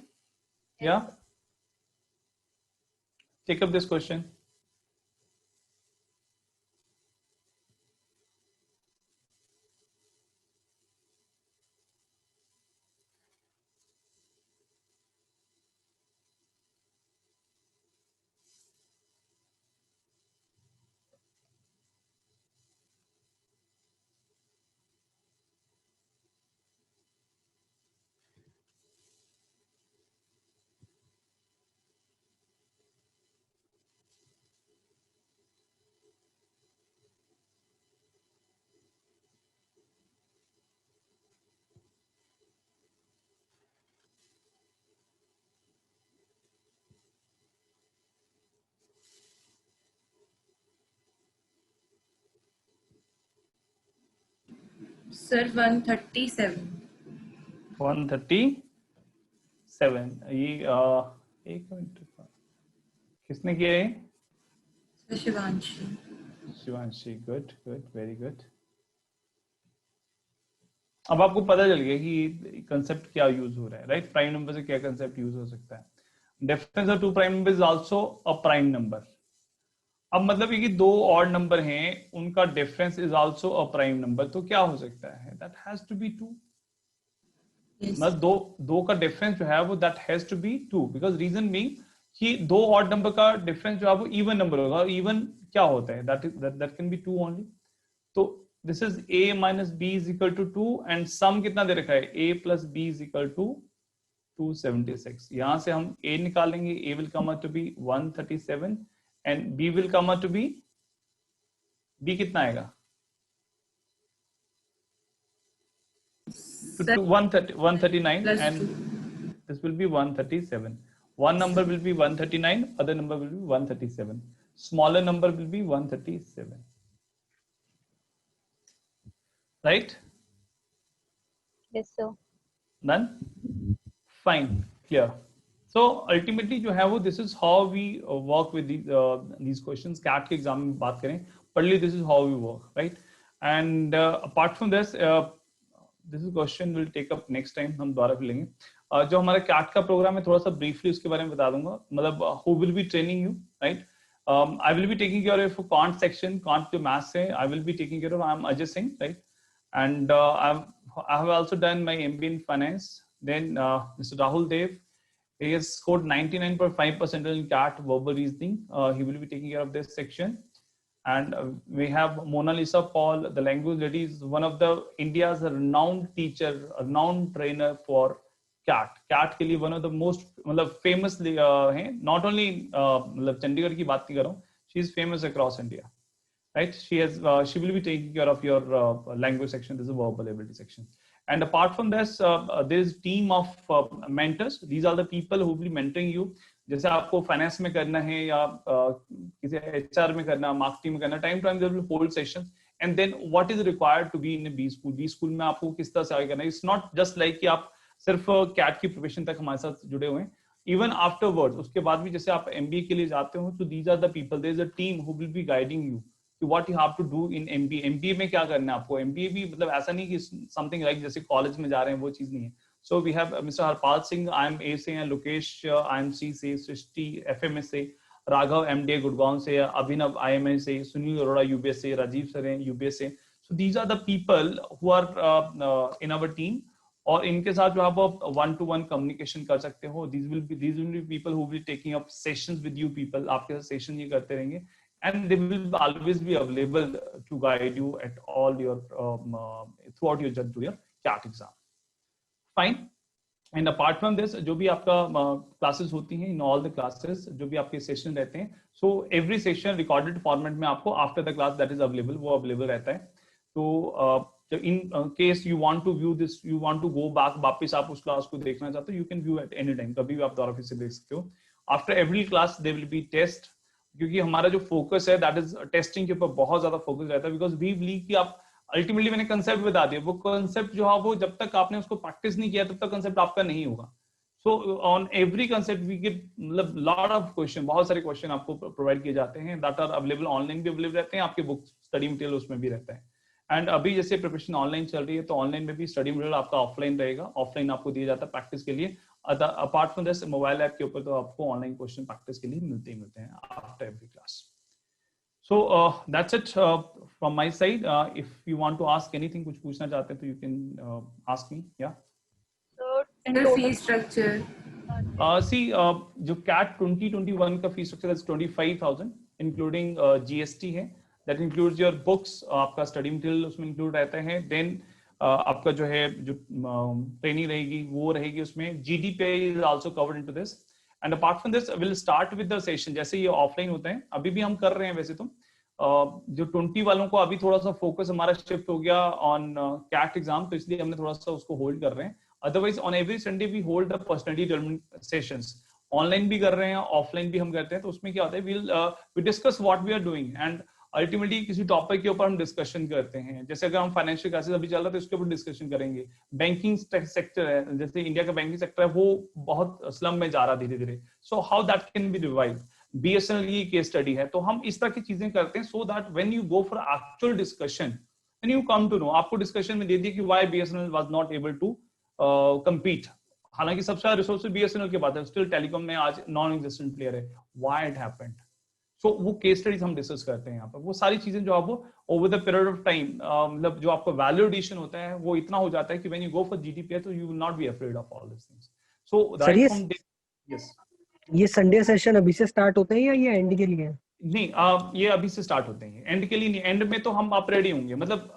या take up this question. Sir 137 ये एक मिनट, किसने किया है? शिवांशी। Good, very good. अब आपको पता चल गया कि कंसेप्ट क्या यूज हो रहा है, राइट? प्राइम नंबर से क्या कंसेप्ट यूज हो सकता है। Difference of two prime number is also a prime number. अब मतलब ये कि दो ऑड नंबर हैं, उनका difference is also a prime number, तो क्या हो सकता है? That has to be 2। मतलब दो का डिफरेंस जो है वो that has to be 2, because reason being कि दो ऑड नंबर का डिफरेंस जो है वो इवन नंबर होगा। इवन क्या होता है? That can be 2 only. तो this is a minus b is equal to 2 and sum कितना दे रखा है a plus b is equal to 276. यहां से हम a निकालेंगे, a will come out to be 137 and b will come out to be, b कितना आएगा? 139 and this will be 137. One number will be 139, other number will be 137. Smaller number will be 137. Right? Yes, sir. Done? Fine, clear. So ultimately जो है वो this is how we work with these questions. CAT के exam में बात करें, partly this is how we work, right? And apart from this is question will take up next time, हम दोबारा फिर लेंगे. जो हमारा CAT का प्रोग्राम है थोड़ा सा briefly उसके बारे में बता दूंगा. मतलब who will be training you, right? I will be taking care of quant section, quant जो maths है, I will be taking care of. I am Ajay Singh, right? And I have also done my MBA in finance. Then Mr. Rahul Dev, he has scored 99.5% in CAT verbal reasoning. He will be taking care of this section. And we have Mona Lisa Paul, the language lady, is one of the India's renowned teacher, renowned trainer for CAT. CAT के लिए one of the most मतलब famous हैं. Not only मतलब चंडीगढ़ की बात नहीं कर रहा हूँ. She is famous across India. Right? She will be taking care of your language section. This is a verbal ability section. And apart from this, there is a team of mentors. These are the people who will be mentoring you. जैसे आपको finance में करना है या किसी HR में करना, marketing में करना, time to time they will hold sessions. And then what is required to be in B school. B school में आपको किस तरह से आगे करना है. इट्स नॉट जस्ट लाइक कि आप सिर्फ कैट की प्रिपरेशन तक हमारे साथ जुड़े हुए हैं. इवन आफ्टरवर्ड्स, उसके बाद भी जैसे आप MBA के लिए जाते हो, तो these are the people, there is a team who will be guiding you what you have to do in MBA. MBA में क्या करना है आपको. MBA भी मतलब ऐसा नहीं कि something like जैसे कॉलेज में जा रहे हैं वो चीज नहीं है. So we have Mr. Harpal Singh, I am A से, Lokesh IMC से, सृष्टि FMS से, राघव MDA गुड़गांव से, अभिनव IMA से, सुनील अरोड़ा UBS से, राजीव सर हैं UBS से. So these are the people who are in our team. और इनके साथ जो आप one to one communication कर सकते हो. These will be people who will be taking up sessions with you people. आपके साथ सेशन ये करते रहेंगे. And they will always be available to guide you at all your throughout your journey to your CAT exam. Fine. And apart from this, जो भी आपका classes होती हैं, in all the classes, जो भी आपके session रहते हैं, so every session recorded format में आपको after the class that is available, वो available रहता है. तो in case you want to view this, you want to go back, वापस आप उस class को देखना चाहते हो, you can view at any time. कभी भी आप दोबारा फिर से देख सकते हो. After every class, there will be test. क्योंकि हमारा जो फोकस है दैट इज टेस्टिंग के ऊपर बहुत ज्यादा फोकस रहता है. बिकॉज वी बिलीव कि आप अल्टीमेटली, मैंने कंसेप्ट बता दिया, वो कंसेप्ट जो है वो जब तक आपने उसको प्रैक्टिस नहीं किया तब तक कंसेप्ट आपका नहीं होगा. So on every concept we get मतलब लॉट ऑफ क्वेश्चन, बहुत सारे क्वेश्चन आपको प्रोवाइड किए जाते हैं दैट आर अवेलेबल. ऑनलाइन भी अवेलेबल रहते हैं, आपके बुक स्टडी मटेरियल उसमें भी रहता है. एंड अभी जैसे प्रिपरेशन ऑनलाइन चल रही है, तो ऑनलाइन में भी स्टडी मटेरियल आपका ऑफलाइन रहेगा. ऑफलाइन आपको दिया जाता है प्रैक्टिस के लिए. Apart from this, mobile app के ऊपर तो आपको ऑनलाइन क्वेश्चन प्रैक्टिस के लिए मिलते हैं after every class. So that's it from my side. If you want to ask anything, कुछ पूछना चाहते हैं तो you can ask me. Yeah. So And the fee structure. See, जो CAT 2021 का fee structure is 25,000, including GST है. That includes your books, आपका study material उसमें include रहता है. Then आपका जो है जो ट्रेनिंग रहेगी वो रहेगी उसमें. GDPI is also covered into this. And apart from this, we'll start with the session. जैसे ये ऑफलाइन होते हैं, अभी भी हम कर रहे हैं वैसे तो. जो 20 वालों को अभी थोड़ा सा फोकस हमारा शिफ्ट हो गया ऑन कैट एग्जाम, तो इसलिए हमने थोड़ा सा उसको होल्ड कर रहे हैं. Otherwise on every Sunday we hold the personality development sessions. Online भी कर रहे हैं, ऑफलाइन भी हम करते हैं. तो उसमें क्या होता है, we discuss what we are doing and ultimately किसी टॉपिक के ऊपर हम डिस्कशन करते हैं. जैसे अगर हम फाइनेंशियल क्लासेस अभी चल रहा है तो उसके ऊपर डिस्कशन करेंगे. बैंकिंग सेक्टर है, जैसे इंडिया का बैंकिंग सेक्टर है वो बहुत स्लम में जा रहा है धीरे धीरे. So how that can be revive. BSNL की केस स्टडी है, तो हम इस तरह की चीजें करते हैं so that when you go for actual discussion then you come to know. आपको डिस्कशन में दे दिया कि why BSNL was not able to compete. हालांकि सबसे ज्यादा रिसोर्स BSNL के पास है, स्टिल टेलीकॉम में आज नॉन एग्जिस्टेंट प्लेयर है. Why it happened. सो वो केस स्टडीज हम डिस्कस करते हैं यहाँ पर. वो सारी चीजें जो आपको over the period of time मतलब जो आपको वैल्यू एडिशन होता है वो इतना हो जाता है कि when you go for GDPI तो you will not be afraid of all this things. So right from yes, ये संडे सेशन अभी से स्टार्ट होते हैं या ये एंड के लिए है? नहीं, ये अभी से स्टार्ट होते हैं, एंड के लिए नहीं, एंड में तो हम आप रेडी होंगे। मतलब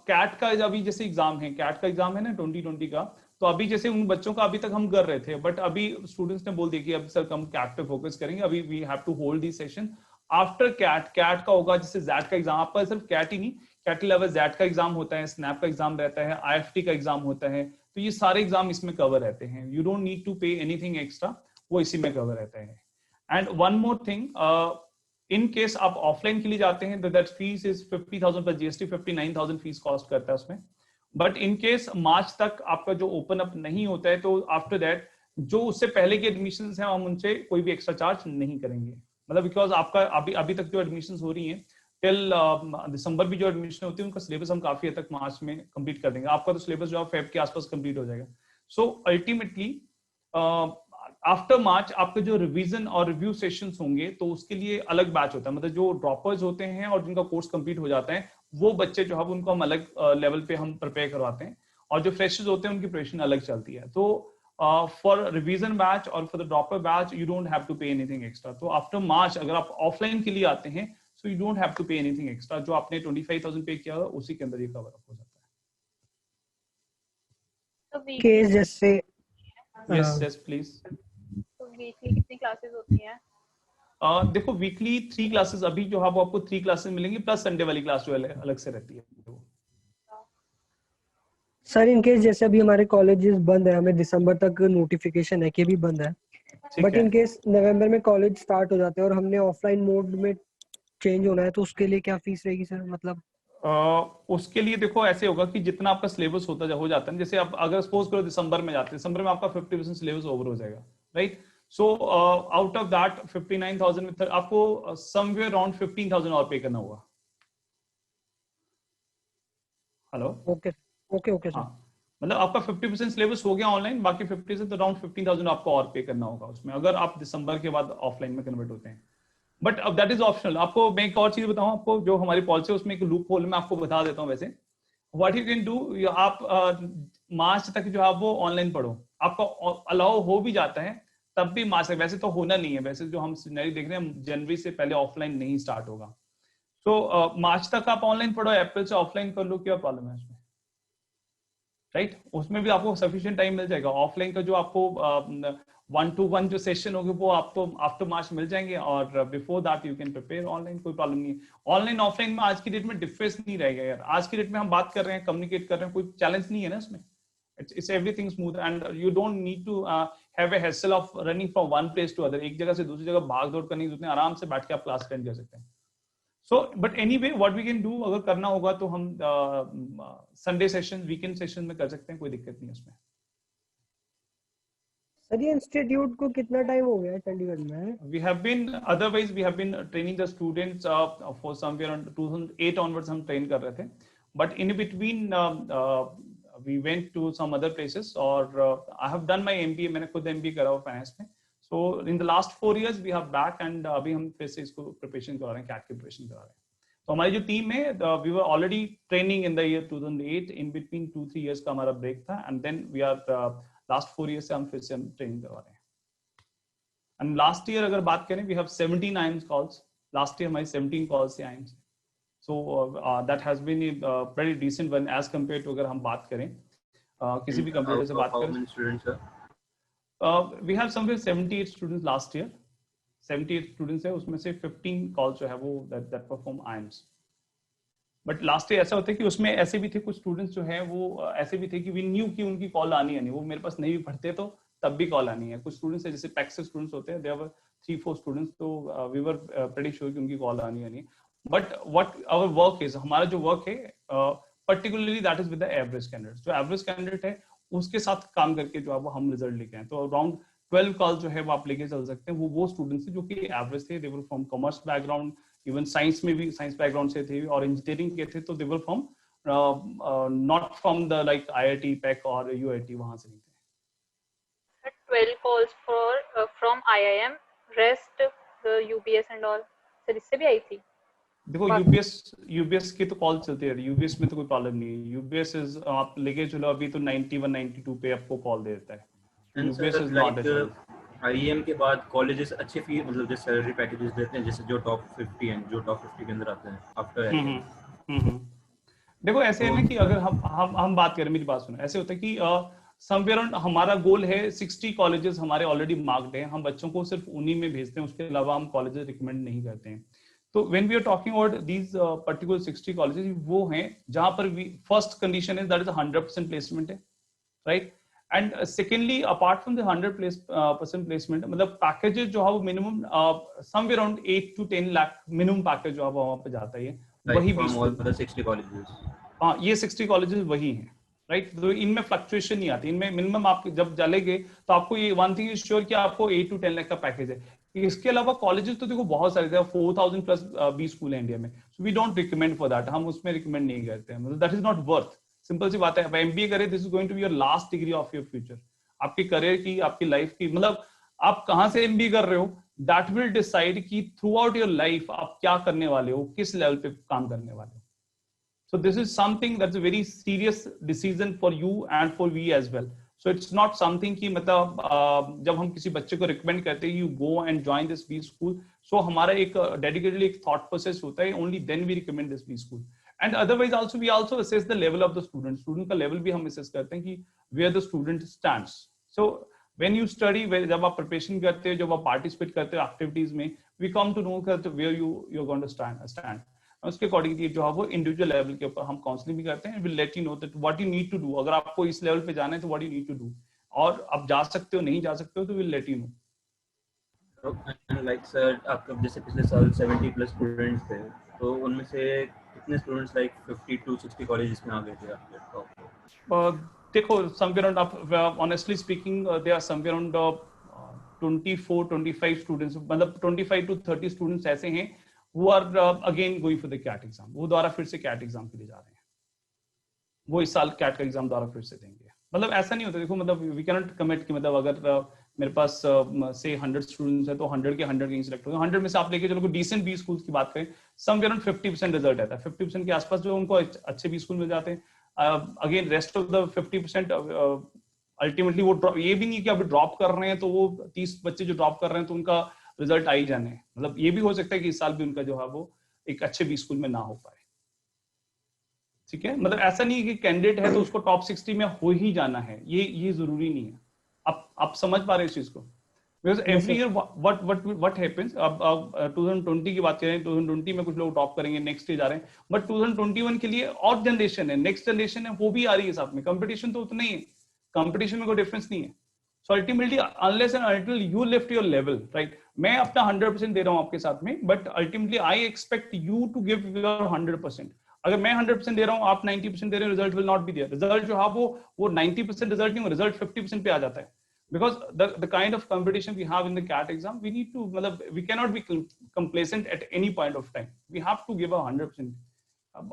कैट का अभी जैसे एग्जाम है, कैट का एग्जाम है ना 2020 का, तो अभी जैसे उन बच्चों का अभी तक हम कर रहे थे, बट अभी स्टूडेंट्स ने बोल दिया कि अब सर हम कैट पे फोकस करेंगे, अभी we have to hold the session after CAT. CAT का होगा जैसे जैट का एग्जाम, आपका सिर्फ कैट ही नहीं, कैट लेवल जैट का एग्जाम होता है, स्नैप का एग्जाम रहता है, IFT का एग्जाम होता है, तो ये सारे एग्जाम इसमें कवर रहते हैं। You don't need to pay anything extra, वो इसी में कवर रहता है। And one more thing, in case आप ऑफलाइन के लिए जाते हैं तो that fees is 50,000 plus GST, 59,000 fees cost करता है उसमें। बट इन केस मार्च तक आपका जो ओपन अप नहीं होता है, तो आफ्टर दैट जो उससे पहले के एडमिशन हैं हम उनसे कोई भी एक्स्ट्रा चार्ज नहीं करेंगे। मतलब बिकॉज आपका अभी तक जो एडमिशन हो रही हैं टिल दिसंबर भी जो एडमिशन होती है उनका सिलेबस हम काफी हद तक मार्च में कंप्लीट कर देंगे। आपका तो सिलेबस जो है फेब के आसपास कंप्लीट हो जाएगा। सो अल्टीमेटली आफ्टर मार्च आपके जो रिवीजन और रिव्यू सेशंस होंगे तो उसके लिए अलग बैच होता है। मतलब जो ड्रॉपर्स होते हैं और जिनका कोर्स कंप्लीट हो जाता है वो बच्चे जो है उनको हम अलग लेवल पे हम प्रिपेयर करवाते हैं, और जो फ्रेशर्स होते हैं उनकी प्रिपरेशन अलग चलती है। तो फॉर रिवीजन बैच और for the dropper batch you don't have to pay anything extra. तो आफ्टर मार्च अगर आप ऑफलाइन के लिए आते हैं so you don't have to pay anything extra, जो आपने 25,000 पे किया उसी के अंदर ये कवर अप हो जाता है। केस जैसे यस प्लीज। तो वीकली कितनी क्लासेस होती हैं? देखो वीकली 3 क्लासेस अभी जो है वो आपको 3 क्लासेस मिलेंगी, प्लस संडे वाली क्लास जो अलग से रहती है। सर इन केस जैसे अभी हमारे कॉलेजेस बंद है, हमें दिसंबर तक नोटिफिकेशन है कि भी बंद है, बट इन केस नवंबर में कॉलेज स्टार्ट हो जाते हैं और हमने ऑफलाइन मोड में चेंज होना है, तो उसके लिए क्या फीस रहेगी सर? मतलब उसके लिए देखो ऐसे होगा कि जितना आपका सिलेबस हो जाता है, जैसे आप अगर सपोज करो दिसंबर में जाते हैं, दिसंबर में आपका 50% सिलेबस ओवर हो जाएगा, right? So out of that 59,000 में आपको समवेयर अराउंड 15,000 और पे करना होगा। Hello, okay sir. मतलब आपका 50% सिलेबस हो गया ऑनलाइन, बाकी 50 से तो अराउंड 15,000 आपको और पे करना होगा उसमें, अगर आप दिसंबर के बाद ऑफलाइन में कन्वर्ट होते हैं। बट अब दैट इज ऑप्शनल। आपको मैं एक और चीज बताऊं, आपको जो हमारी पॉलिसी है उसमें एक लूप होल में आपको बता देता हूं। वैसे व्हाट यू कैन डू, आप मार्च तक जो है वो ऑनलाइन पढ़ो, आपको अलाउ हो भी जाता है तब भी मार्च तक, वैसे तो होना नहीं है, वैसे जो हम सिनेरियो देख रहे हैं जनवरी से पहले ऑफलाइन नहीं स्टार्ट होगा। सो मार्च तक आप ऑनलाइन पढ़ो, अप्रैल से ऑफलाइन कर लो, क्या प्रॉब्लम है उसमें, राइट? उसमें भी आपको सफिशिएंट टाइम मिल जाएगा। ऑफलाइन का जो आपको 1-to-1 जो सेशन होंगे वो आपको आफ्टर मार्च मिल जाएंगे, और before that you can prepare online, कोई प्रॉब्लम नहीं है। ऑनलाइन ऑफलाइन में आज की डेट में डिफरेंस नहीं रहेगा यार। आज की डेट में हम बात कर रहे हैं, कम्युनिकेट कर रहे हैं, कोई चैलेंज नहीं है ना इसमें। It's everything smooth and you don't need to have a hassle of running from one place to other. एक जगह से दूसरी जगह भाग दौड़ करनी है, आराम से बैठ के आप क्लास अटेंड कर सकते हैं। So but anyway what we can do, अगर करना होगा तो हम संडे सेशन, वीकेंड सेशन में कर सकते हैं, कोई दिक्कत नहीं है उसमें। सर ये इंस्टीट्यूट को कितना टाइम हो गया है चंडीगढ़ में? We have been training the students for somewhere around 2008 onwards हम train कर रहे थे, but in between we went to some other places, और I have done my MBA, मैंने खुद MBA करा हुआ फाइनेंस में। So in the last 4 years we have back, and अभी हम फिर से इसको प्रिपरेशन करा रहे हैं, कैट की प्रिपरेशन करा रहे हैं। तो हमारी जो टीम है, we were already training in the year 2008, in between 2-3 years का हमारा ब्रेक था, and then we are last 4 years से हम फिर से हम ट्रेनिंग करवा रहे हैं। एंड लास्ट ईयर अगर बात करें, we have 17 IIMS calls. Last year हमारी 17 कॉल्स थे IIMS। So that has been very decent one as compare to, अगर हम बात करें किसी भी कंप्यूटर से बात करें। We have somewhere 78 students last year. 78 students है, उसमें से 15 कॉल्स जो है वो that perform IIMS। But last year ऐसा होता है कि उसमें ऐसे भी थे कुछ स्टूडेंट्स जो है वो ऐसे भी थे कि वी न्यू कि उनकी कॉल आनी है नहीं, वो मेरे पास नहीं भी पढ़ते तो तब भी कॉल आनी है। कुछ स्टूडेंट्स है जैसे पैक्स स्टूडेंट्स होते हैं, देयर वर 3-4 स्टूडेंट्स, तो वी वर प्रीटी श्योर कि उनकी कॉल आनी है नहीं। But what our work is, हमारा जो वर्क है particularly that is with the average candidate. जो एवरेज कैंडिडेट है उसके साथ काम करके जो है वो हम रिजल्ट लेके आए। तो अराउंड 12 कॉल जो है वो आप लेके चल सकते हैं। वो स्टूडेंट्स थे जो कि एवरेज थे, they were from commerce background, even science में भी साइंस बैकग्राउंड से थे, और इंजीनियरिंग के थे तो they were from not from the like IIT, PEC और UIT, वहां से नहीं थे। 12 calls from IIM, rest the UBS and all, sir इससे भी आई थी? देखो UBS की तो कॉल चलती है, UBS में तो कोई प्रॉब्लम नहीं है। UBS इज आप लेके चलो अभी तो 91-92 पे आपको कॉल दे देता है। UBS इज नॉट IEM के बाद कॉलेजेस अच्छे फी मतलब जैसे सैलरी पैकेजेस देते हैं, जैसे जो टॉप 50 हैं, जो टॉप 50 के अंदर आते हैं आफ्टर IEM। देखो ऐसे है ना कि अगर हम बात करें, मेरी बात सुनो, ऐसे होता है कि समवेयर हमारा गोल है 60 कॉलेजेस हमारे ऑलरेडी मार्क्ड हैं, हम बच्चों को सिर्फ उन्हीं में भेजते हैं, उसके अलावा हम कॉलेजेस रिकमेंड नहीं करते हैं। तो when we are talking about these particular 60 colleges, वो हैं जहां पर first condition is that is 100% placement है, right. And secondly apart from the 100% placement, मतलब पैकेजेस जो है वो minimum somewhere around 8 to 10 lakh minimum package जो है वहां पे जाता है, वही भी 60 कॉलेजेस। हाँ, ये 60 कॉलेजेस वही हैं, राइट। तो इनमें फ्लक्चुएशन नहीं आती, इनमें मिनिमम आप जब चलेंगे तो आपको ये वन थिंग इज श्योर कि आपको 8 to 10 लाख का पैकेज है। इसके अलावा कॉलेजेस तो देखो बहुत सारे थे, 4000 प्लस 20 स्कूल है इंडिया में, so we don't recommend for that, हम उसमें रिकमेंड नहीं करते हैं, मतलब that is not worth. Simple सी बात है, अब MBA करें, this is going to be your last degree of your future, आपके करियर की, आपकी लाइफ की, मतलब आप कहाँ से MBA कर रहे हो दैट विल डिसाइड कि थ्रू आउट योर लाइफ आप क्या करने वाले हो, किस लेवल पे काम करने वाले हो। So this is something that's a very serious decision for you and for we as well. So it's not something कि मतलब जब हम किसी बच्चे को recommend करते हैं you go and join this B school, so हमारा एक dedicatedly एक thought process होता है, only then we recommend this B school. And otherwise also we also assess the level of the student. Student का level भी हम assess करते हैं कि where the student stands. So when you study, जब आप preparation करते हो, जब आप participate करते हो activities में, we come to know where you're going to stand. उसके अकॉर्डिंगली जो है वो इंडिविजुअल लेवल के ऊपर हम काउंसलिंग भी करते हैं, will let you know that what you need to do. अगर आपको इस लेवल पे जाना है तो what you need to do, और आप जा सकते हो नहीं जा सकते हो तो will let you no. Like sir, आपके जैसे पिछले साल 70 प्लस स्टूडेंट्स थे, तो उनमें से कितने स्टूडेंट्स लाइक 50 to 60 कॉलेजेस में आ गए थे आपके टॉप? देखो somewhere around, honestly speaking there are somewhere around 24-25 students, मतलब 25 to 30 स्टूडेंट्स ऐसे हैं who are again going for the CAT exam, वो दोबारा फिर से CAT एग्जाम के लिए जा रहे हैं, वो इस साल CAT का एग्जाम दोबारा फिर से देंगे। मतलब ऐसा नहीं होता, देखो मतलब वी कैन नॉट कमिट कि मतलब अगर मेरे पास से 100 स्टूडेंट्स है तो 100 के 100 कहीं सिलेक्ट होंगे। 100 में से आप लेके चलो डिसेंट B स्कूल्स की बात करें, समवेयर अराउंड 50% रिजल्ट आता है, 50% के आसपास जो उनको अच्छे B स्कूल मिल जाते हैं। Again rest of the 50% ultimately वो ये भी नहीं कि अभी ड्रॉप कर रहे हैं तो वो 30 बच्चे जो ड्रॉप कर रहे हैं तो उनका रिजल्ट आ ही जाने, मतलब ये भी हो सकता है कि इस साल भी उनका जो है वो एक अच्छे B स्कूल में ना हो पाए, ठीक है। मतलब ऐसा नहीं है कि कैंडिडेट है तो उसको टॉप 60 में हो ही जाना है, ये जरूरी नहीं है। आप समझ पा रहे हैं इस चीज को, because every year what happens. अब 2020 की बात करें, 2020 में कुछ लोग टॉप करेंगे, नेक्स्ट जा रहे हैं, बट 2021 के लिए और जनरेशन है, नेक्स्ट जनरेशन है, वो भी आ रही है साथ में, कंपटीशन तो उतना ही है, कंपटीशन में कोई डिफरेंस नहीं है। So ultimately, unless and until you lift your level, right? मैं अपना 100% दे रहा हूँ आपके साथ में, but ultimately I expect you to give your 100%. अगर मैं 100% दे रहा हूँ, आप 90% दे रहे हैं, result will not be there. Result जो है वो 90% result नहीं, result 50% पे आ जाता है. Because the kind of competition we have in the CAT exam, we need to, मतलब we cannot be complacent at any point of time. We have to give a 100%.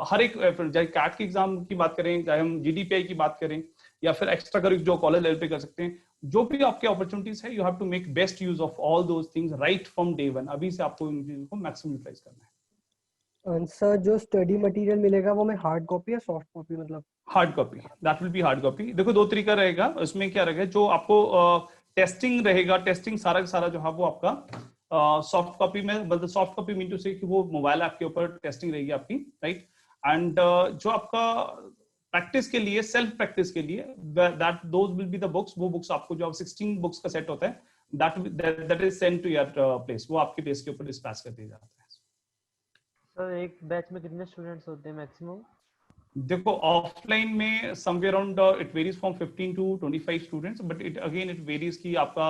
हर एक चाहे CAT के exam की बात करें, चाहे हम GDPI की बात करें, या फिर एक्स्ट्रा करिकुलर जो कॉलेज लेवल पे कर सकते हैं, जो भी आपके अपॉर्चुनिटीज है, you have to make best use of all those things right from day one. अभी से आपको इन चीजों को मैक्सिमम यूटिलाइज करना है। सर जो स्टडी मटेरियल मिलेगा वो में हार्ड कॉपी या सॉफ्ट कॉपी, मतलब hard copy, that will be hard copy. देखो दो तरीका रहेगा उसमें, क्या रहेगा जो आपको टेस्टिंग रहेगा, टेस्टिंग सारा का सारा जो है वो आपका सॉफ्ट कॉपी में, मतलब soft copy mean to say कि वो मोबाइल ऐप के ऊपर टेस्टिंग रहेगी आपकी, राइट। एंड जो आपका प्रैक्टिस के लिए, सेल्फ प्रैक्टिस के लिए, that those will be the books, वो बुक्स आपको जो 16 बुक्स का सेट होता है, that is send to your place, वो आपके प्लेस के ऊपर डिस्पैच कर दिया जाता है। सर एक बैच में कितने स्टूडेंट्स होते हैं मैक्सिमम? देखो ऑफलाइन में somewhere around it varies from 15 to 25 students, but it again it varies कि आपका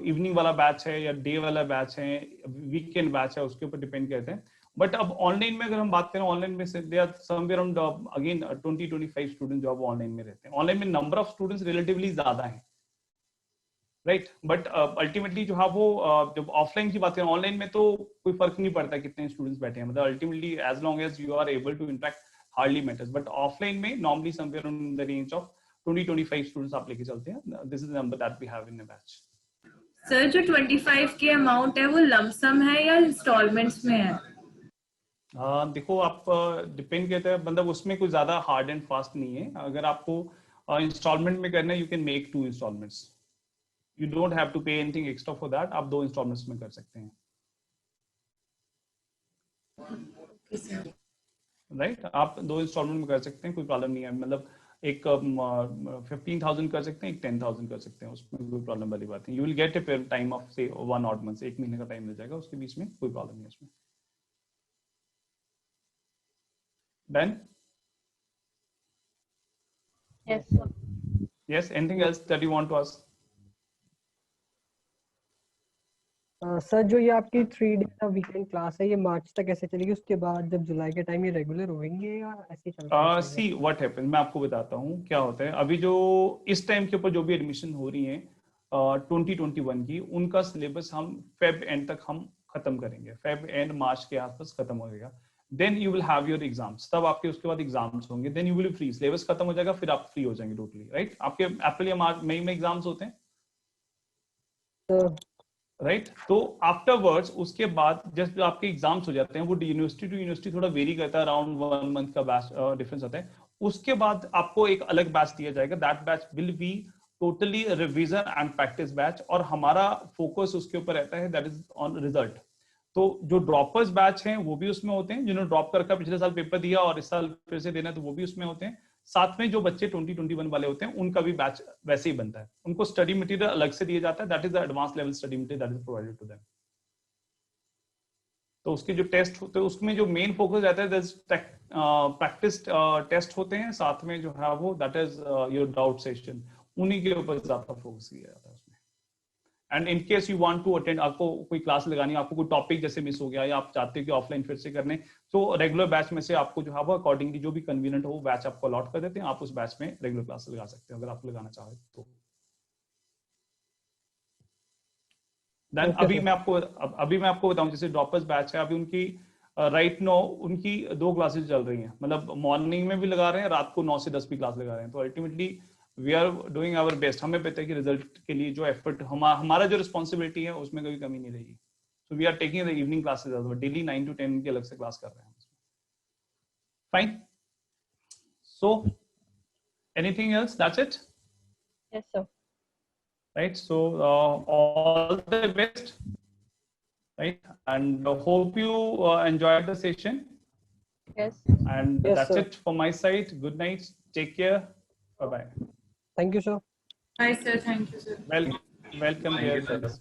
इवनिंग वाला बैच है या डे वाला बैच है, वीकेंड बैच है, उसके ऊपर डिपेंड करते हैं। बट अब ऑनलाइन में अगर हम बात करें, ऑनलाइन में से they are somewhere around again 20-25 students जो अब ऑनलाइन में रहते हैं। ऑनलाइन में नंबर ऑफ स्टूडेंट्स रिलेटिवली ज्यादा है, राइट, बट अल्टीमेटली जो है वो जब ऑफलाइन की बात करें, ऑनलाइन में तो कोई फर्क नहीं पड़ता कितने स्टूडेंट्स बैठे हैं, मतलब ultimately as long as you are able to interact hardly matters. But offline में normally somewhere in the range of 20-25 students आप लेके चलते हैं। This is the number that we have in a batch. Sir जो 25 के amount है वो lump sum है या इंस्टॉलमेंट्स में है? देखो आप डिपेंड करता है, मतलब उसमें कोई ज्यादा हार्ड एंड फास्ट नहीं है। अगर आपको इंस्टॉलमेंट में करना है, you can make 2 instalments. You don't have to pay anything extra for that. आप 2 installments में कर सकते हैं. Okay, sir. राइट आप 2 इंस्टॉलमेंट में कर सकते हैं, कोई प्रॉब्लम नहीं है. मतलब एक 15,000 कर सकते हैं, एक 10,000 कर सकते हैं, उसमें कोई प्रॉब्लम वाली बात नहीं. You will get A time of से 1 odd month, 1 महीने का टाइम मिल जाएगा, उसके बीच में कोई प्रॉब्लम नहीं है उसमें. Done? Yes, sir. Yes, anything else that you want to ask? Sir जो ये आपकी 3 डे का वीकेंड क्लास है, ये मार्च तक ऐसे चलेगी, उसके बाद जब जुलाई के टाइम ये रेगुलर होंगे या ऐसे ही चलता है? सी व्हाट हैपन, मैं आपको बताता हूँ क्या होता है. अभी जो इस टाइम के ऊपर जो भी एडमिशन हो रही है 2021 की, उनका सिलेबस हम फेब एंड तक हम खत्म करेंगे. फेब एंड मार्च के आसपास खत्म हो जाएगा. Then you will have your exams, तब आपके उसके बाद एग्जाम्स होंगे. Then you will free, syllabus खत्म हो जाएगा, फिर आप फ्री हो जाएंगे टोटली. राइट, आपके अप्रैल या मार्च मई में एग्जाम्स होते हैं, राइट. तो आफ्टरवर्ड्स उसके बाद जब आपके एग्जाम्स हो जाते हैं, वो यूनिवर्सिटी टू यूनिवर्सिटी थोड़ा वेरी करता है, अराउंड 1 month का बैच डिफरेंस आता है. उसके बाद आपको एक अलग बैच दिया जाएगा. That batch will be totally revision and practice batch, और हमारा फोकस उसके ऊपर रहता है, दैट इज ऑन रिजल्ट. तो जो ड्रॉपर्स बैच हैं वो भी उसमें होते हैं, जिन्होंने ड्रॉप करके पिछले साल पेपर दिया और इस साल फिर से देना है, तो वो भी उसमें होते हैं. साथ में जो बच्चे 2021 वाले होते हैं, उनका भी बैच वैसे ही बनता है. उनको स्टडी मटेरियल अलग से दिया जाता है, that is the advance level study material that is provided to them. तो उसके जो टेस्ट होते हैं उसमें जो मेन फोकस रहता है, प्रैक्टिस टेस्ट होते हैं, साथ में जो है वो that is your doubt session, उन्हीं के ऊपर ज्यादा फोकस किया जाता है उसमें. And in case you want to attend, आपको कोई क्लास लगानी है, आपको कोई टॉपिक जैसे मिस हो गया या आप चाहते हो कि ऑफलाइन फिर से करने, तो रेगुलर बैच में से आपको जो है वो अकॉर्डिंगली जो भी कन्वीनियंट हो वो बैच आपको अलॉट कर देते हैं. आप उस बैच में रेगुलर क्लास लगा सकते हैं अगर आप लगाना चाहें तो. देन अभी मैं आपको बताऊं, जैसे ड्रॉपर्स बैच है, अभी उनकी राइट नो उनकी 2 क्लासेस चल रही हैं. मतलब मॉर्निंग में भी लगा रहे हैं, रात को 9 से 10 भी क्लास लगा रहे हैं. तो ultimately we are doing our best. हमें पता है कि रिजल्ट के लिए जो एफर्ट हमारा जो रिस्पॉन्सिबिलिटी है उसमें कभी कमी नहीं रहेगी. So we are taking the evening classes, daily 9 to 10 की अलग से क्लास कर रहे हैं. Fine. So anything else? That's it. Yes, sir. Right, so all the best, right, and hope you enjoyed the session. Yes. And Yes, that's sir. it from my side. Good night, take care, bye bye. Thank you, sir. Hi, sir. Thank you, sir. Welcome Thank dear you, sir. friends.